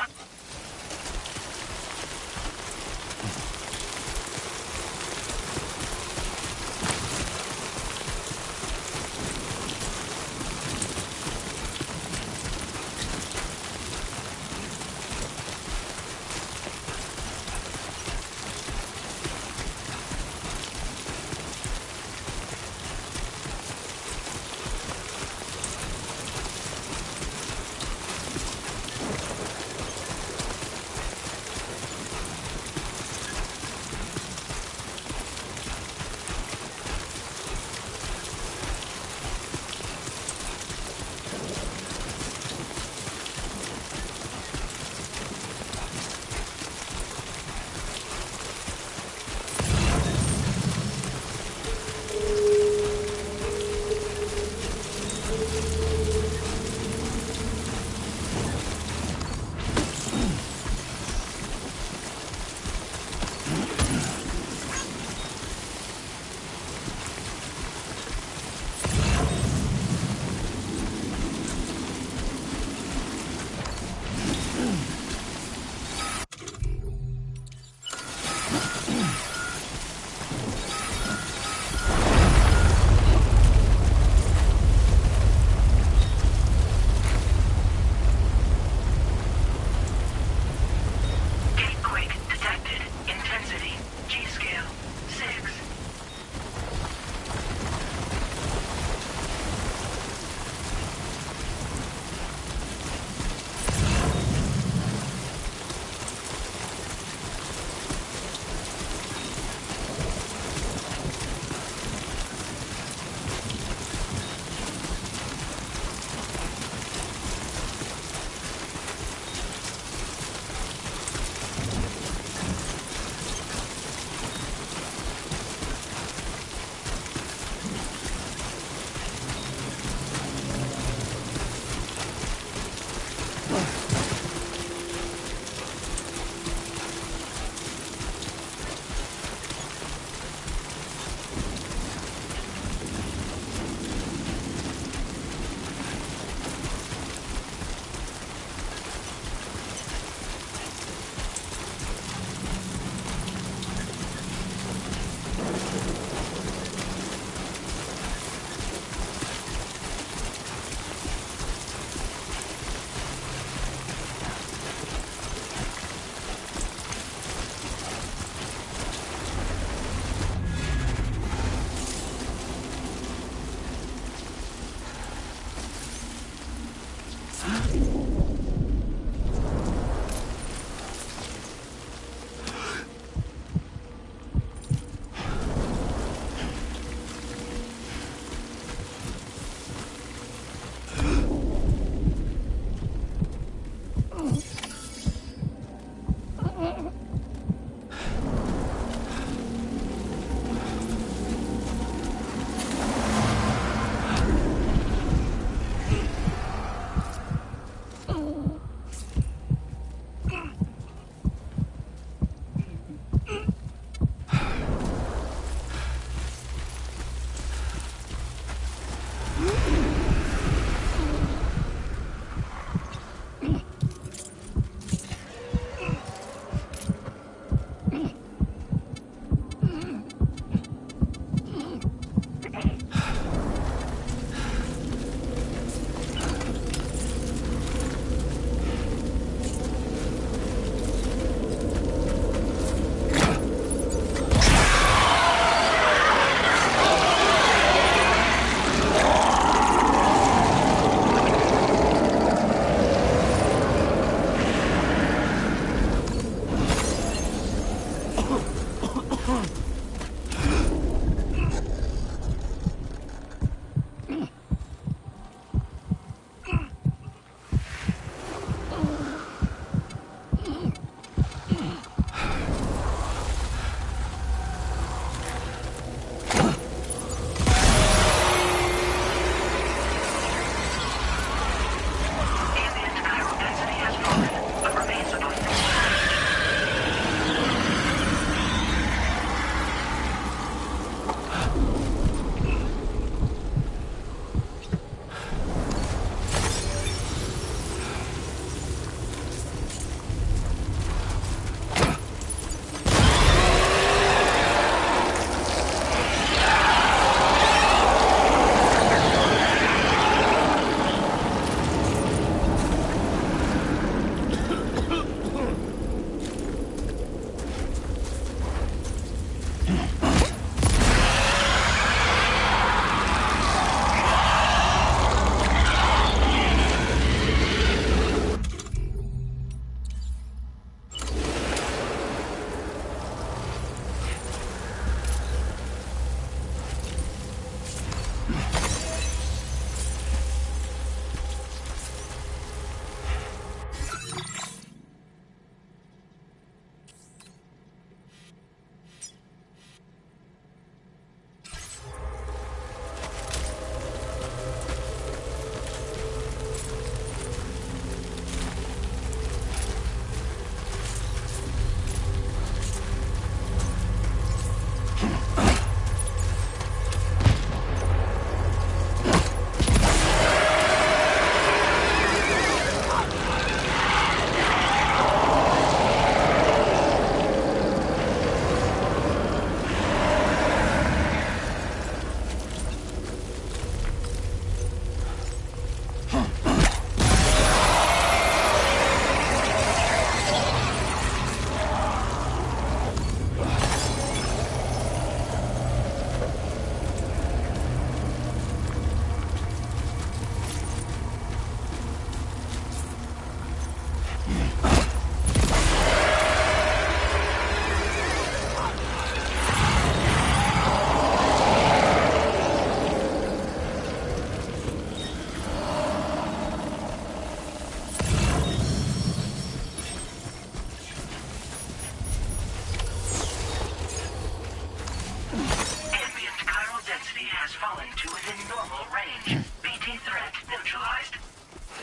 Full range. BT threat neutralized.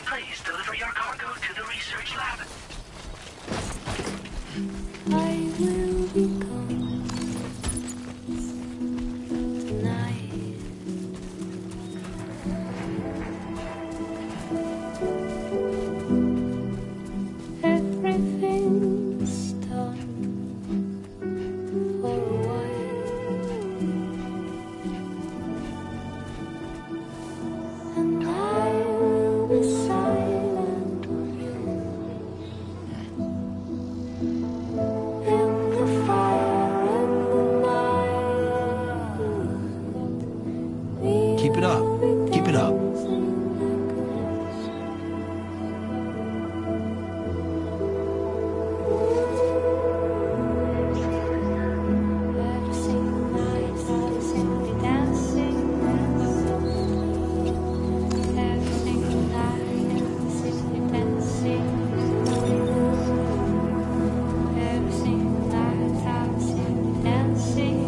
Please deliver your cargo to the research lab.
I will be gone tonight. Everything's done for a while, and I will be silent of you. In the fire, in the night.
Keep it up. Keep it up.
Every single night, I'll simply dancing. Every single night, I'll simply dancing. Every single night, I'll simply dancing.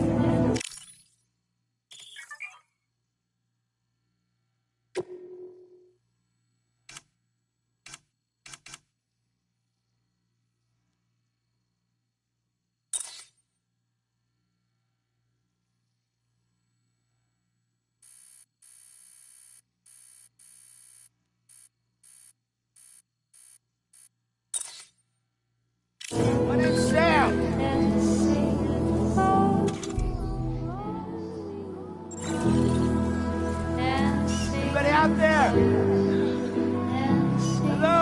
My name's Sam. Anybody out there? Hello?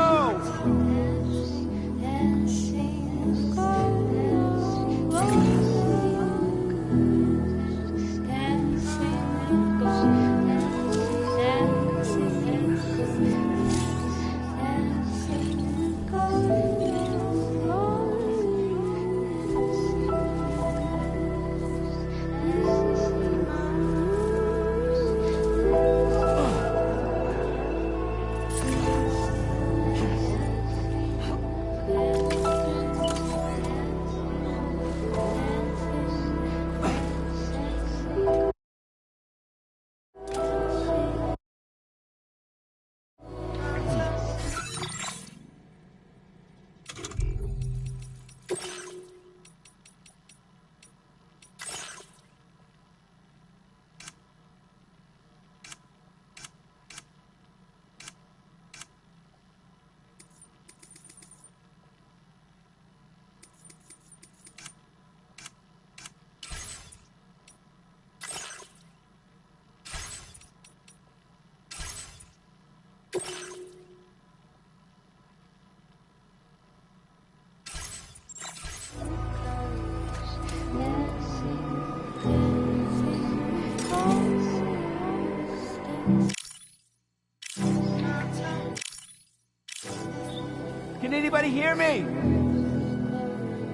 Can anybody hear me?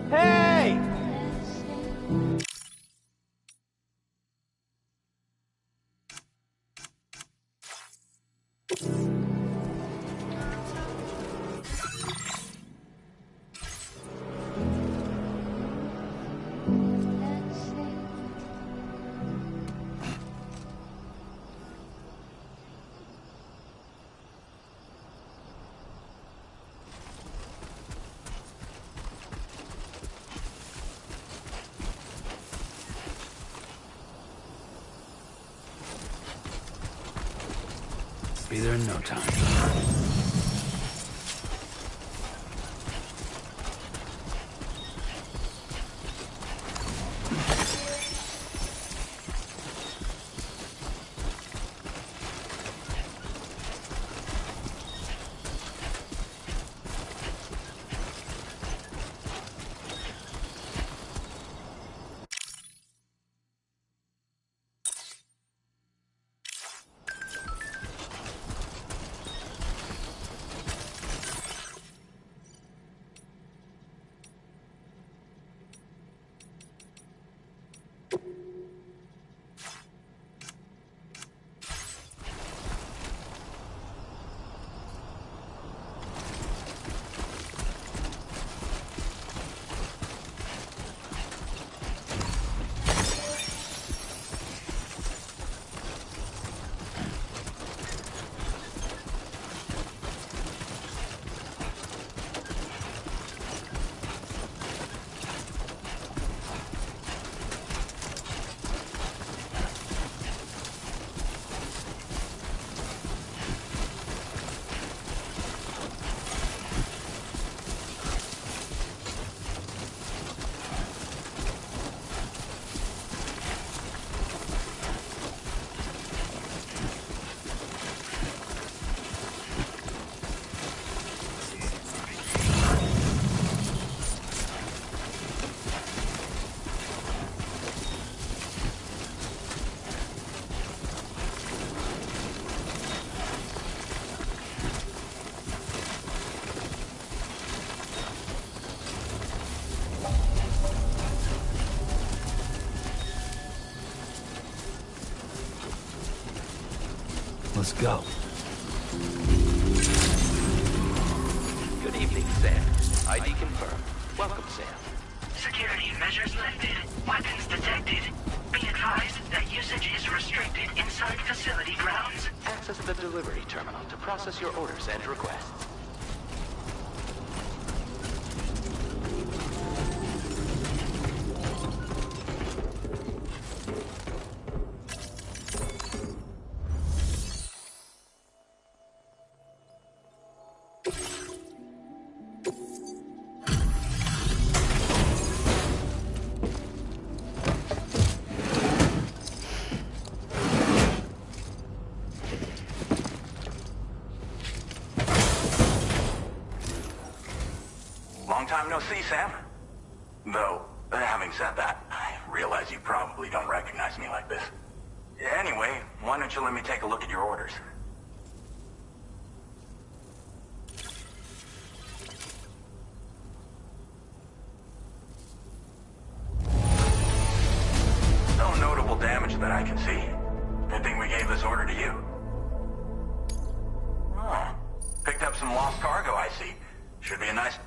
Hey!
Be there in no time. Let's go.
Good evening, Sam. ID confirmed. Welcome, Sam.
Security measures lifted. Weapons detected. Be advised that usage is restricted inside facility grounds.
Access the delivery terminal to process your orders and requests.
Long time no see, Sam. Though, having said that, I realize you probably don't recognize me like this. Anyway, why don't you let me take a look at your orders? No notable damage that I can see. Good thing we gave this order to you. Oh, picked up some lost cargo, I see. Should be a nice...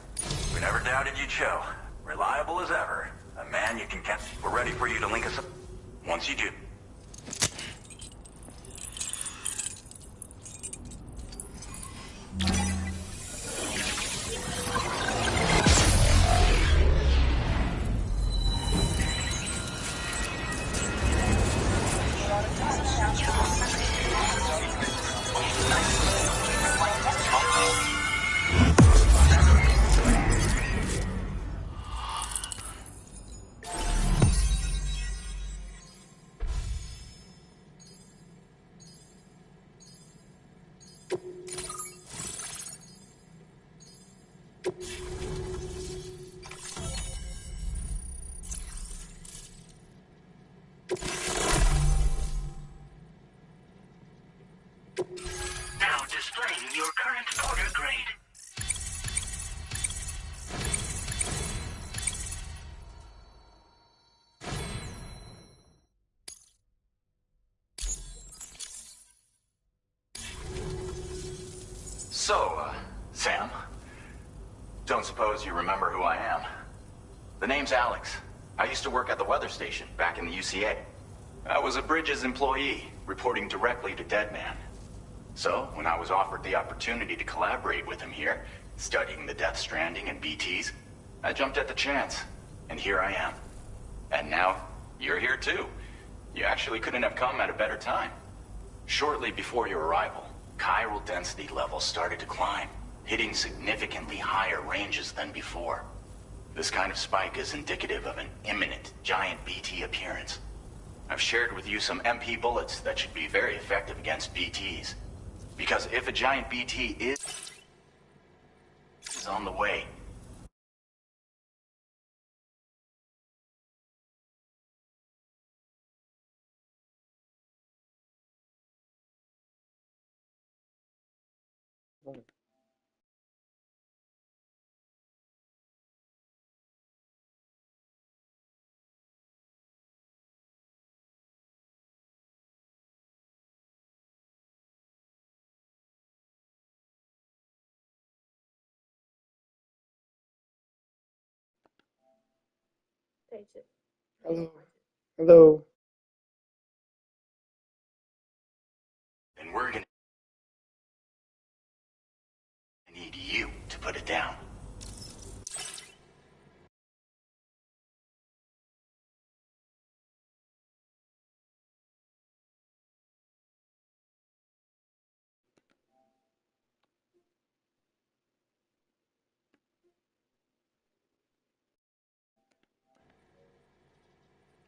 We never doubted you'd show. Reliable as ever. A man you can count. We're ready for you to link us up once you do.
Now displaying your current order grade.
So, Sam, don't suppose you remember who I am? The name's Alex. I used to work at the weather station back in the UCA. I was a Bridges employee, reporting directly to Deadman. So, when I was offered the opportunity to collaborate with him here, studying the Death Stranding and BTs, I jumped at the chance, and here I am. And now, you're here too. You actually couldn't have come at a better time. Shortly before your arrival, chiral density levels started to climb, hitting significantly higher ranges than before. This kind of spike is indicative of an imminent giant BT appearance. I've shared with you some MP bullets that should be very effective against BTs. Because if a giant BT is on the way,
Hello. Hello.
then we're gonna need you to put it down.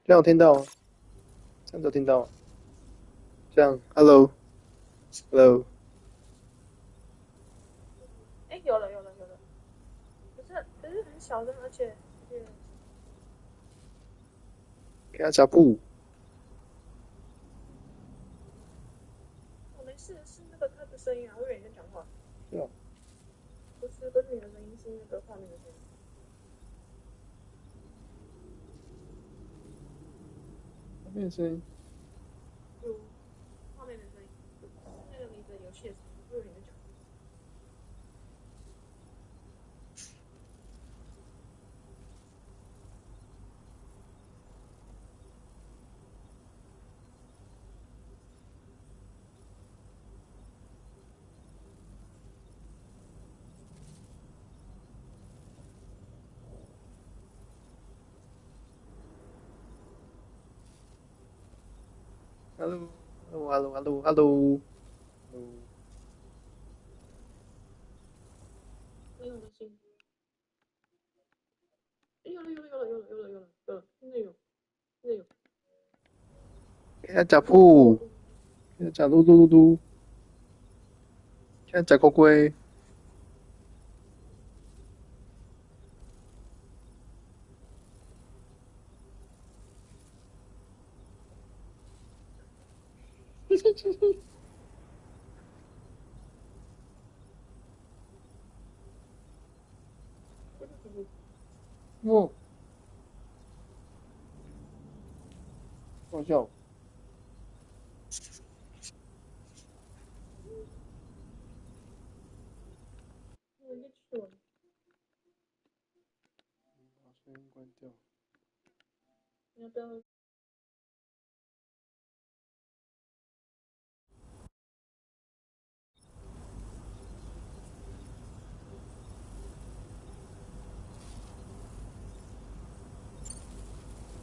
这样有听到吗？这样子有听到吗？这样，Hello，Hello。
哎，有了，可是很小声，而且
给他加布。
我没事，是那个他的声音啊，我以为你在讲话。
是啊。
不是你的声音，是那个画面的声音。
画面的声音。
画面的声音，是那气的时候，会有你的脚。
Hello, hello, hello, hello.
没有的心。有了，现在有。
现在食铺，现在食嘟嘟嘟嘟，现在食龟龟。哦，好笑。
人家去了。
把声音关掉。
要不要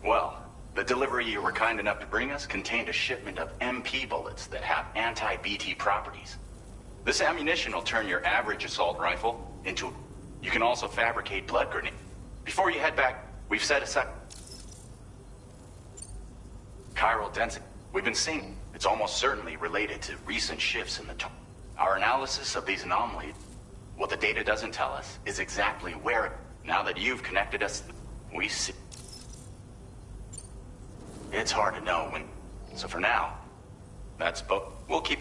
？Well,
the delivery you were kind enough to bring us contained a shipment of MP bullets that have anti-BT properties. This ammunition will turn your average assault rifle into... You can also fabricate blood grenades. Before you head back, we've set aside... Chiral density. We've been seeing it's almost certainly related to recent shifts in the... Our analysis of these anomalies, what the data doesn't tell us, is exactly where... Now that you've connected us, we see... It's hard to know when... So for now, that's both... We'll keep...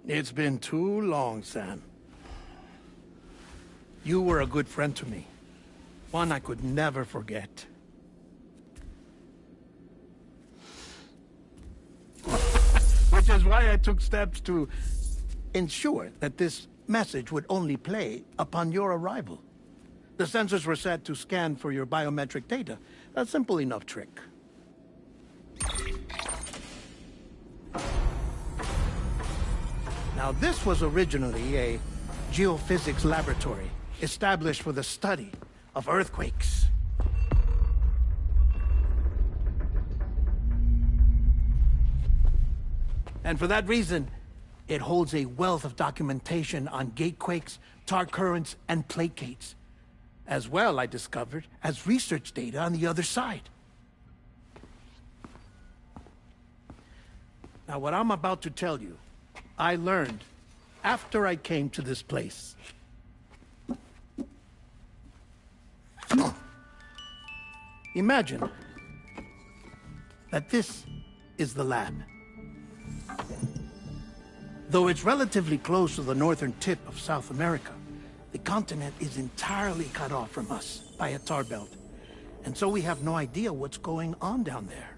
It's been too long, Sam. You were a good friend to me. One I could never forget. Which is why I took steps to ensure that this message would only play upon your arrival. The sensors were set to scan for your biometric data. A simple enough trick. Now, this was originally a geophysics laboratory established for the study of earthquakes. And for that reason, it holds a wealth of documentation on gatequakes, tar currents, and placates. As well, I discovered, as research data on the other side. Now, what I'm about to tell you, I learned after I came to this place. Imagine that this is the lab. Though it's relatively close to the northern tip of South America, the continent is entirely cut off from us by a tar belt. And so we have no idea what's going on down there.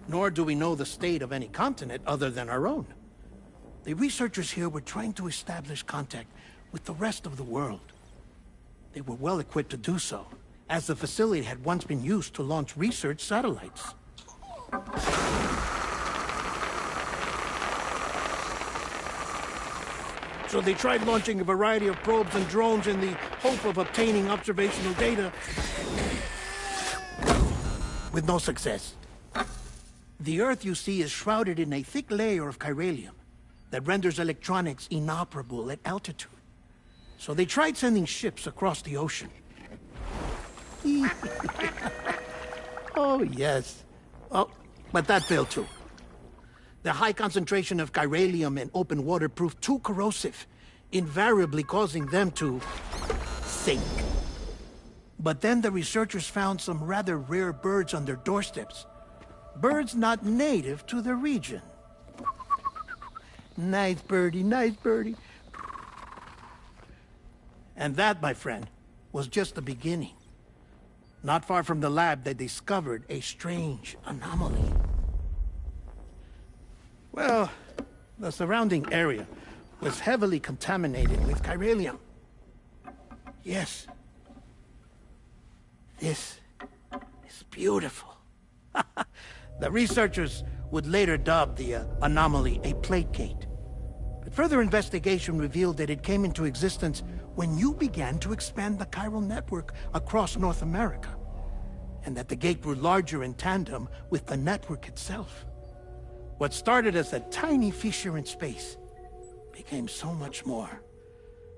Nor do we know the state of any continent other than our own. The researchers here were trying to establish contact with the rest of the world. They were well equipped to do so, as the facility had once been used to launch research satellites. So they tried launching a variety of probes and drones in the hope of obtaining observational data, with no success. The Earth, you see, is shrouded in a thick layer of chiralium that renders electronics inoperable at altitude. So they tried sending ships across the ocean. Oh, yes. Oh, but that failed too. The high concentration of chiralium in open water proved too corrosive, invariably causing them to sink. But then the researchers found some rather rare birds on their doorsteps. Birds not native to the region. Nice birdie, nice birdie. And that, my friend, was just the beginning. Not far from the lab, they discovered a strange anomaly. Well, the surrounding area was heavily contaminated with chiralium. Yes. This is beautiful. The researchers would later dub the anomaly a plate gate. But further investigation revealed that it came into existence when you began to expand the chiral network across North America, and that the gate grew larger in tandem with the network itself. What started as a tiny fissure in space became so much more.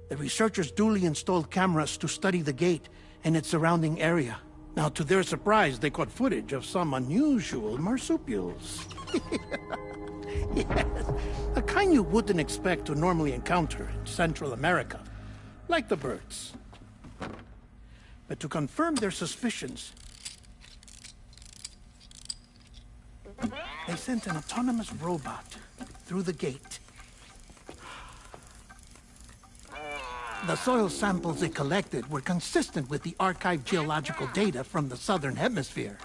The researchers duly installed cameras to study the gate and its surrounding area. Now, to their surprise, they caught footage of some unusual marsupials. Yes, a kind you wouldn't expect to normally encounter in Central America, like the birds. But to confirm their suspicions, they sent an autonomous robot through the gate. The soil samples they collected were consistent with the archived geological data from the southern hemisphere.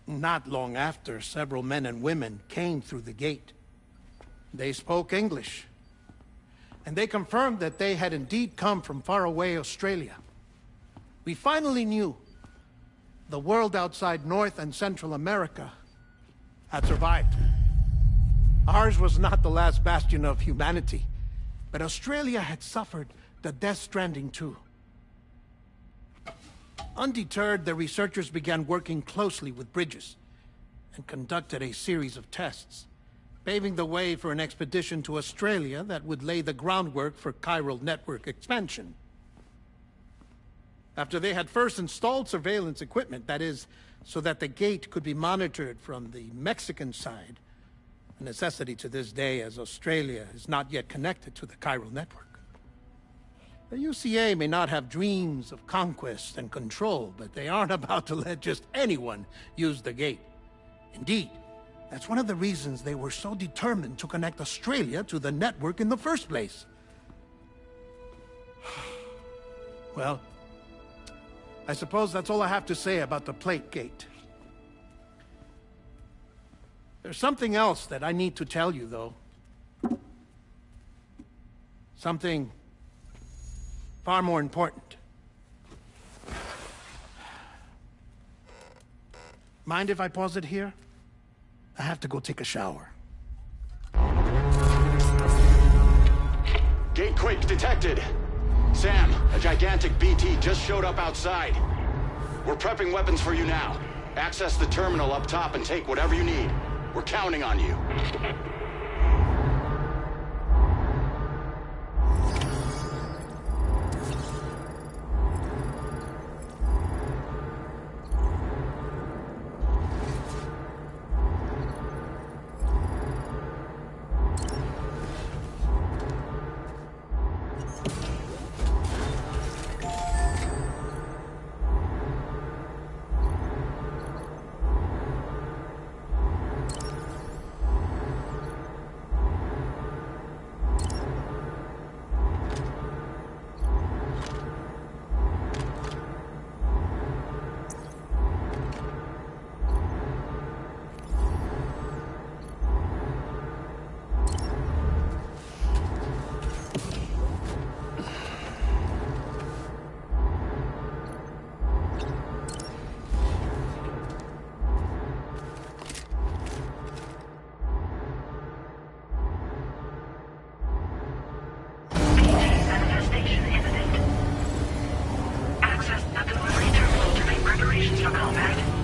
Not long after, several men and women came through the gate. They spoke English, and they confirmed that they had indeed come from faraway Australia. We finally knew the world outside North and Central America had survived. Ours was not the last bastion of humanity, but Australia had suffered the Death Stranding too. Undeterred, the researchers began working closely with Bridges and conducted a series of tests, paving the way for an expedition to Australia that would lay the groundwork for chiral network expansion. After they had first installed surveillance equipment, that is, so that the gate could be monitored from the Mexican side, a necessity to this day as Australia is not yet connected to the chiral network. The UCA may not have dreams of conquest and control, but they aren't about to let just anyone use the gate. Indeed, that's one of the reasons they were so determined to connect Australia to the network in the first place. Well, I suppose that's all I have to say about the plate gate. There's something else that I need to tell you, though. Something far more important. Mind if I pause it here? I have to go take a shower.
Gate quake detected. Sam, a gigantic BT just showed up outside. We're prepping weapons for you now. Access the terminal up top and take whatever you need. We're counting on you.
for combat.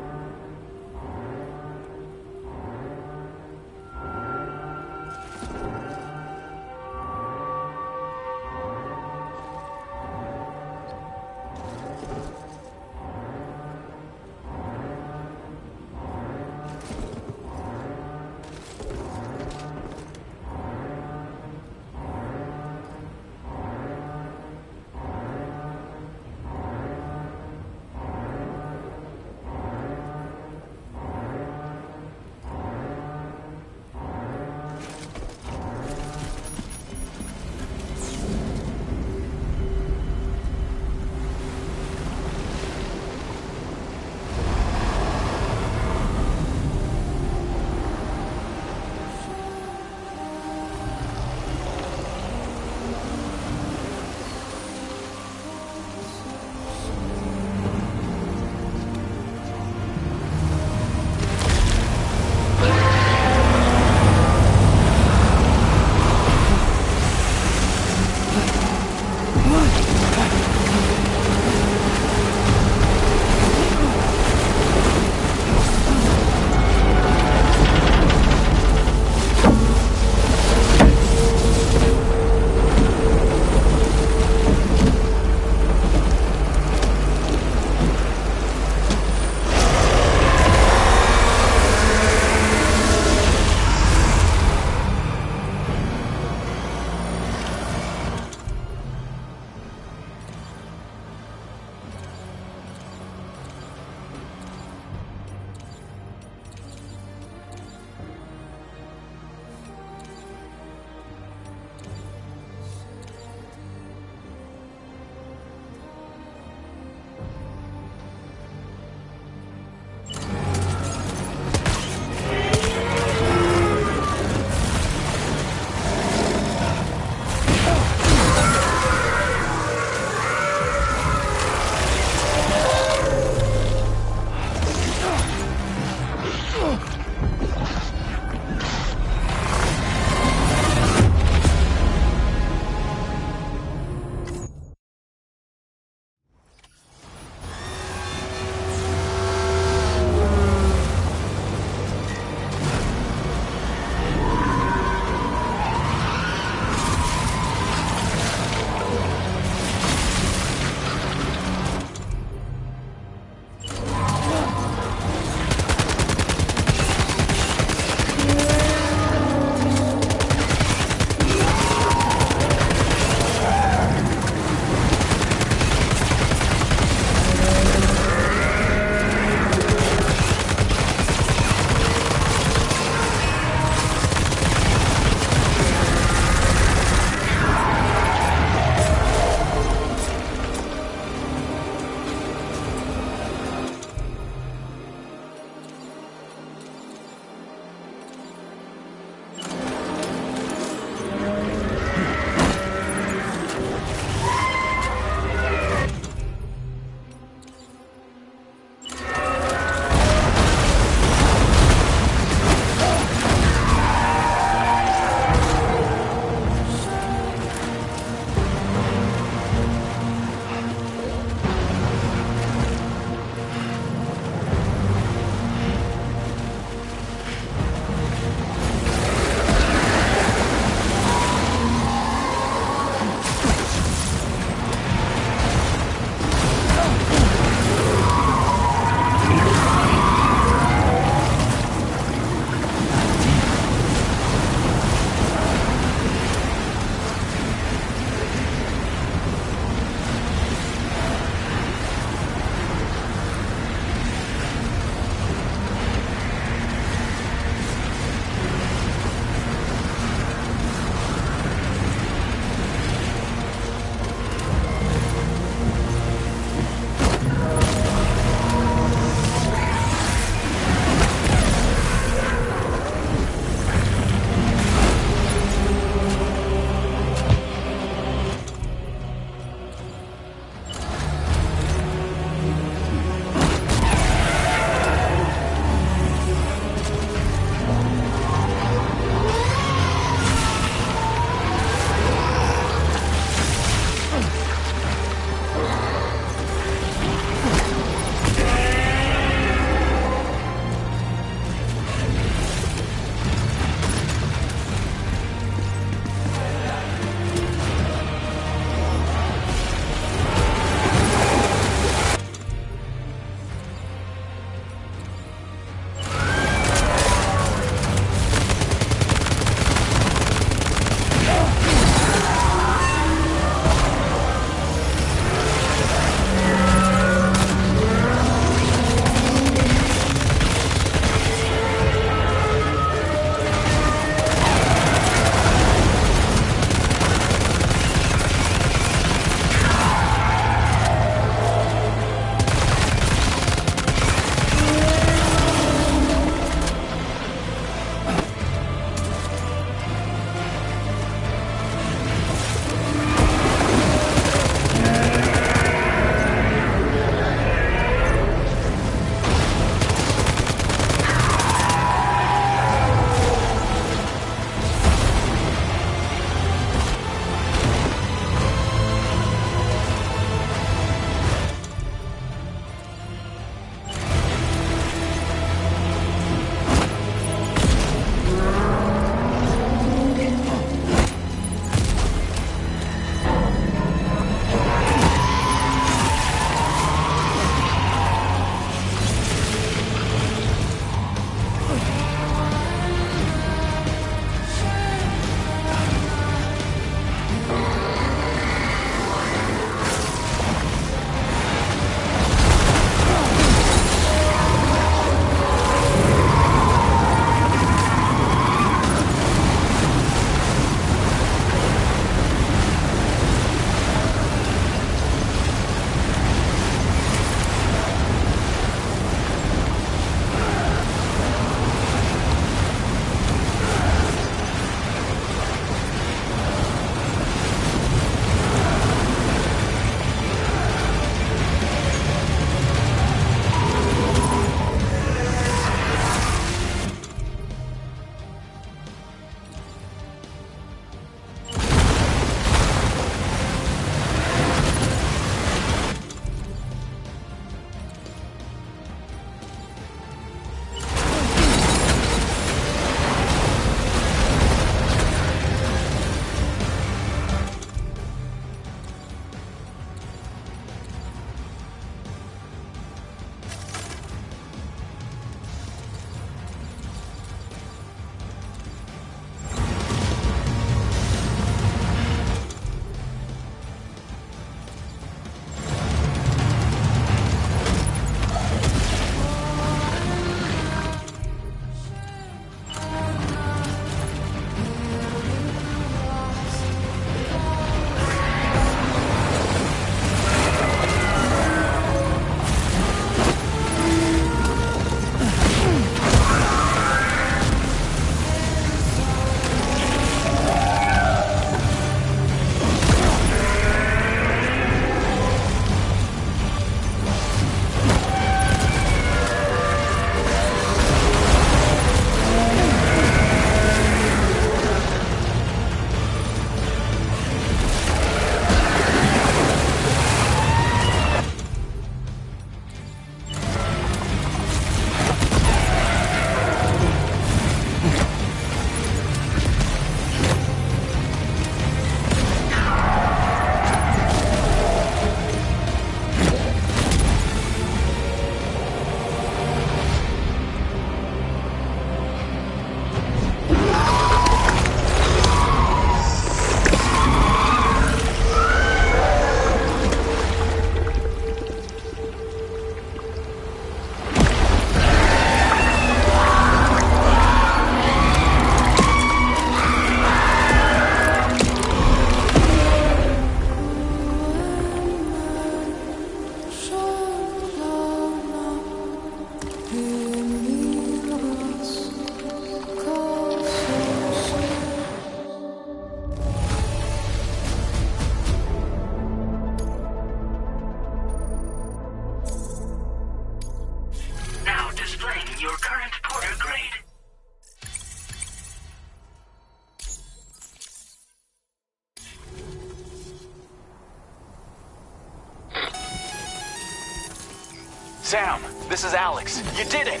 Sam, this is Alex. You did it!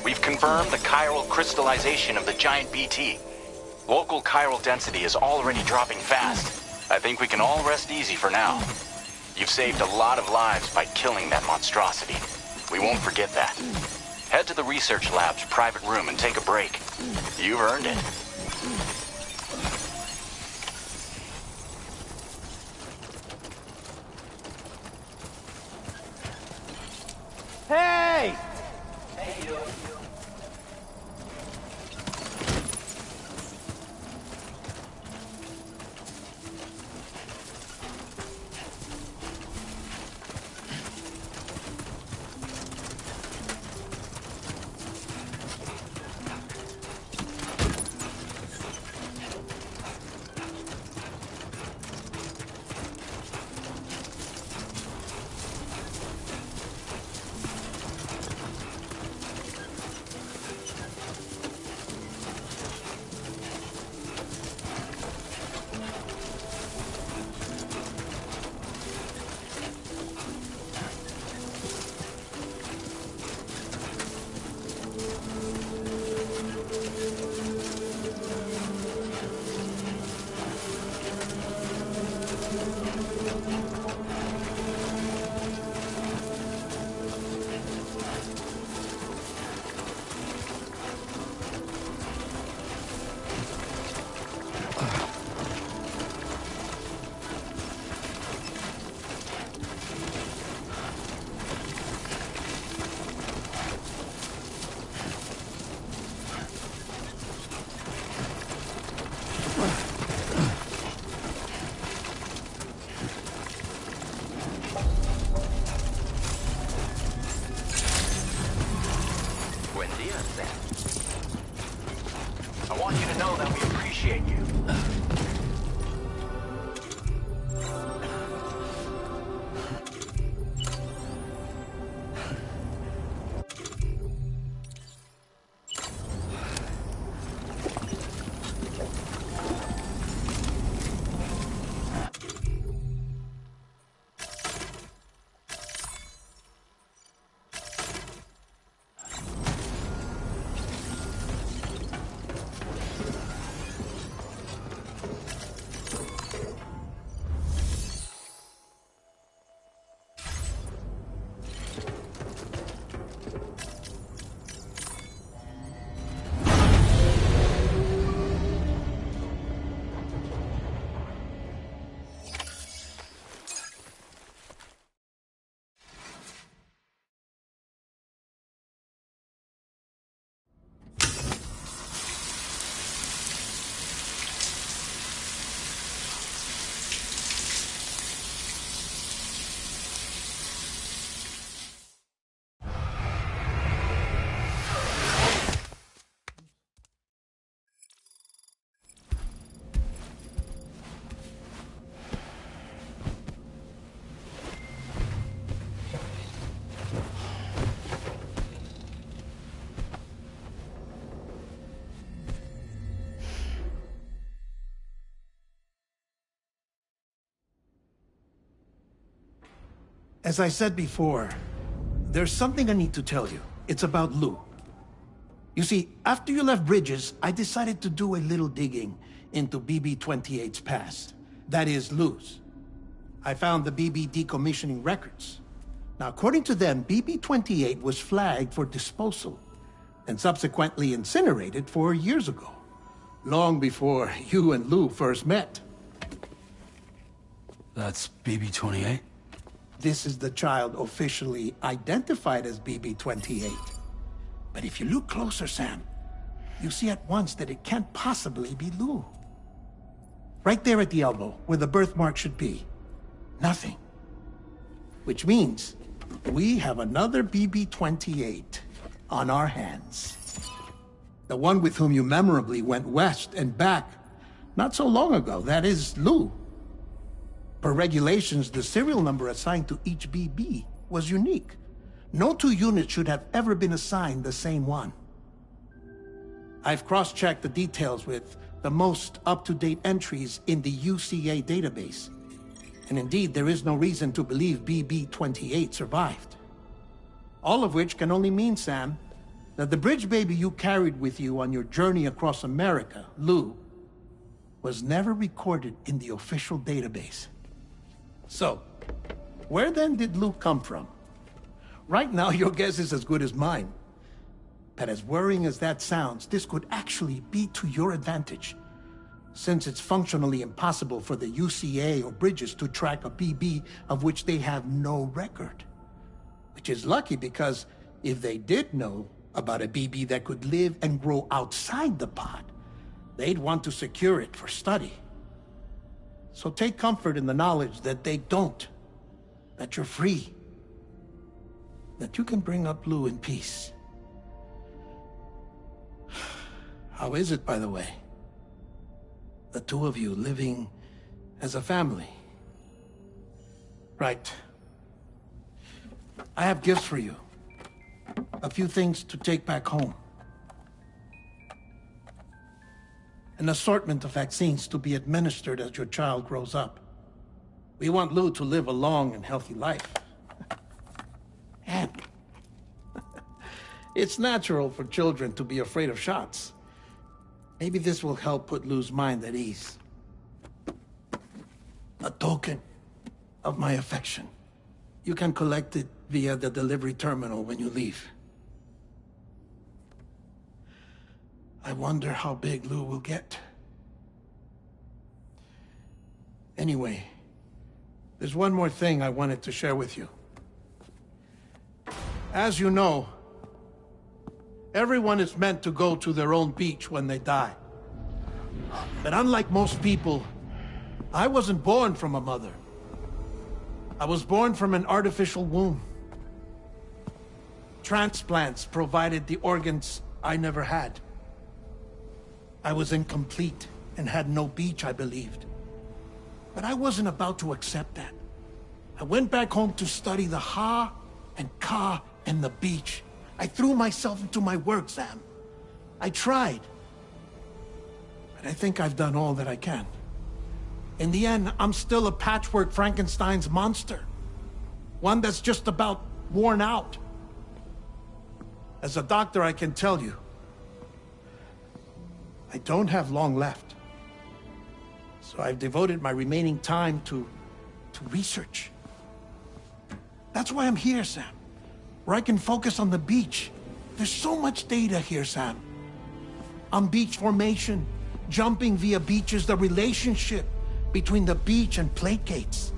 We've confirmed the chiral crystallization of the giant BT. Local chiral density is already dropping fast. I think we can all rest easy for now. You've saved a lot of lives by killing that monstrosity. We won't forget that. Head to the research lab's private room and take a break. You've earned it.
Hey!
I want you to know that we appreciate you.
As I said before, there's something I need to tell you. It's about Lou. You see, after you left Bridges, I decided to do a little digging into BB-28's past. That is, Lou's. I found the BB decommissioning records. Now, according to them, BB-28 was flagged for disposal and subsequently incinerated 4 years ago, long before you and Lou first met.
That's BB-28?
This is the child officially identified as BB-28. But if you look closer, Sam, you see at once that it can't possibly be Lou. Right there at the elbow, where the birthmark should be. Nothing. Which means we have another BB-28 on our hands. The one with whom you memorably went west and back not so long ago, that is Lou. Per regulations, the serial number assigned to each BB was unique. No two units should have ever been assigned the same one. I've cross-checked the details with the most up-to-date entries in the UCA database. And indeed, there is no reason to believe BB-28 survived. All of which can only mean, Sam, that the bridge baby you carried with you on your journey across America, Lou, was never recorded in the official database. So, where then did Lou come from? Right now, your guess is as good as mine. But as worrying as that sounds, this could actually be to your advantage, since it's functionally impossible for the UCA or Bridges to track a BB of which they have no record. Which is lucky, because if they did know about a BB that could live and grow outside the pod, they'd want to secure it for study. So take comfort in the knowledge that they don't, that you're free, that you can bring up Lou in peace. How is it, by the way? The two of you living as a family? Right. I have gifts for you. A few things to take back home. An assortment of vaccines to be administered as your child grows up. We want Lou to live a long and healthy life. And it's natural for children to be afraid of shots. Maybe this will help put Lou's mind at ease. A token of my affection. You can collect it via the delivery terminal when you leave. I wonder how big Lou will get. Anyway, there's one more thing I wanted to share with you. As you know, everyone is meant to go to their own beach when they die. But unlike most people, I wasn't born from a mother. I was born from an artificial womb. Transplants provided the organs I never had. I was incomplete and had no beach, I believed. But I wasn't about to accept that. I went back home to study the Ha and Ka and the beach. I threw myself into my work, Sam. I tried. But I think I've done all that I can. In the end, I'm still a patchwork Frankenstein's monster. One that's just about worn out. As a doctor, I can tell you, I don't have long left. So I've devoted my remaining time to research. That's why I'm here, Sam. Where I can focus on the beach. There's so much data here, Sam. On beach formation, jumping via beaches, the relationship between the beach and placates.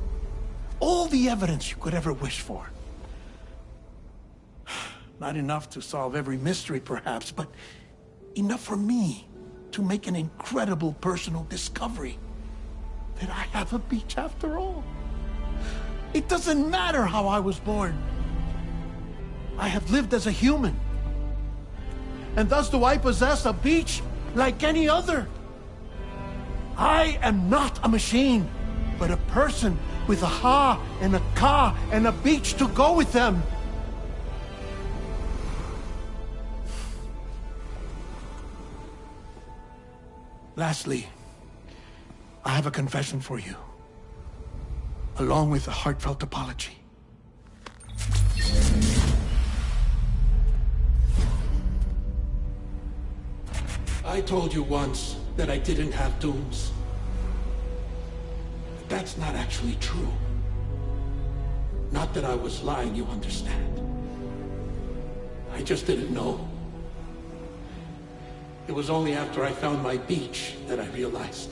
All the evidence you could ever wish for. Not enough to solve every mystery, perhaps, but enough for me to make an incredible personal discovery. That I have a beach after all. It doesn't matter how I was born. I have lived as a human. And thus do I possess a beach like any other. I am not a machine, but a person with a Ha and a Ka and a beach to go with them. Lastly, I have a confession for you, along with a heartfelt apology. I told you once that I didn't have dooms. But that's not actually true. Not that I was lying, you understand. I just didn't know. It was only after I found my beach that I realized.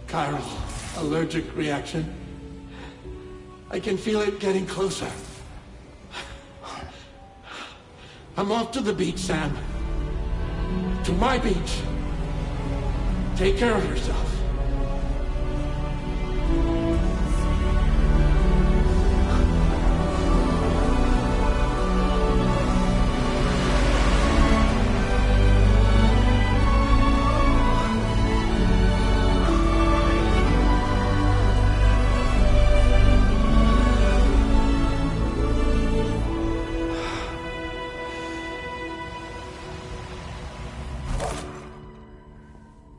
Chiral allergic reaction. I can feel it getting closer. I'm off to the beach, Sam. To my beach. Take care of yourself.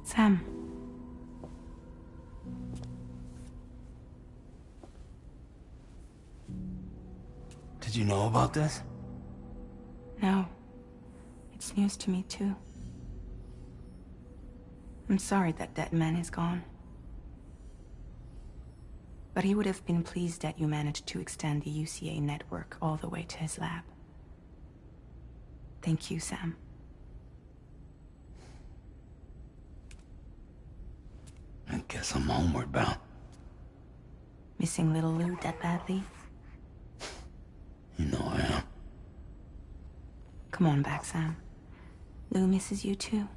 Sam,
Did you know about this?
No. It's news to me, too. I'm sorry that that man is gone. But he would have been pleased that you managed to extend the UCA network all the way to his lab. Thank you, Sam.
I guess I'm homeward bound.
Missing little Lou that badly?
You know I am.
Come on back, Sam. Lou misses you too.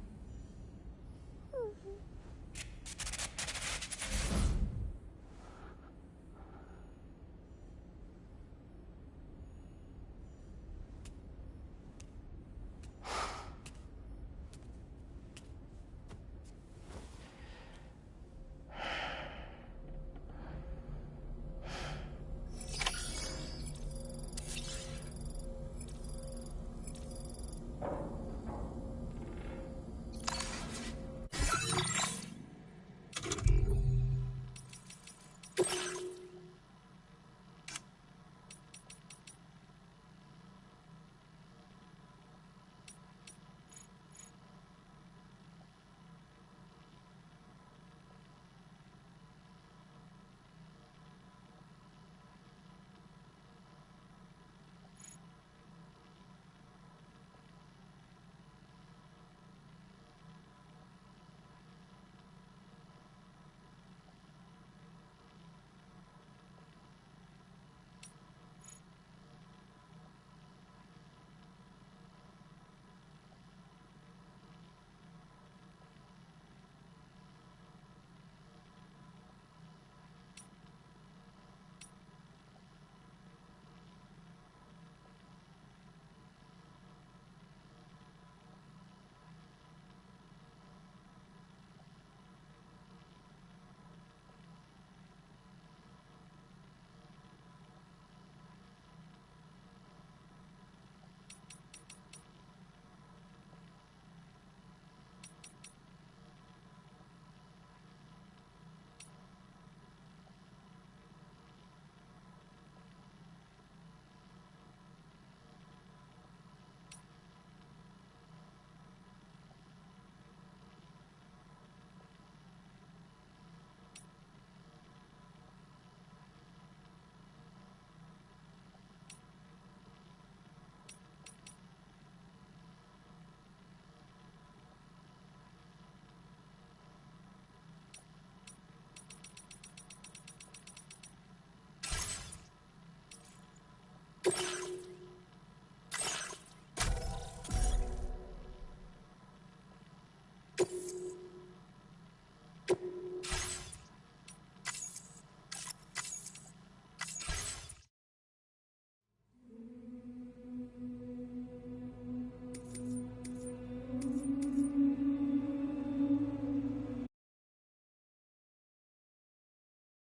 You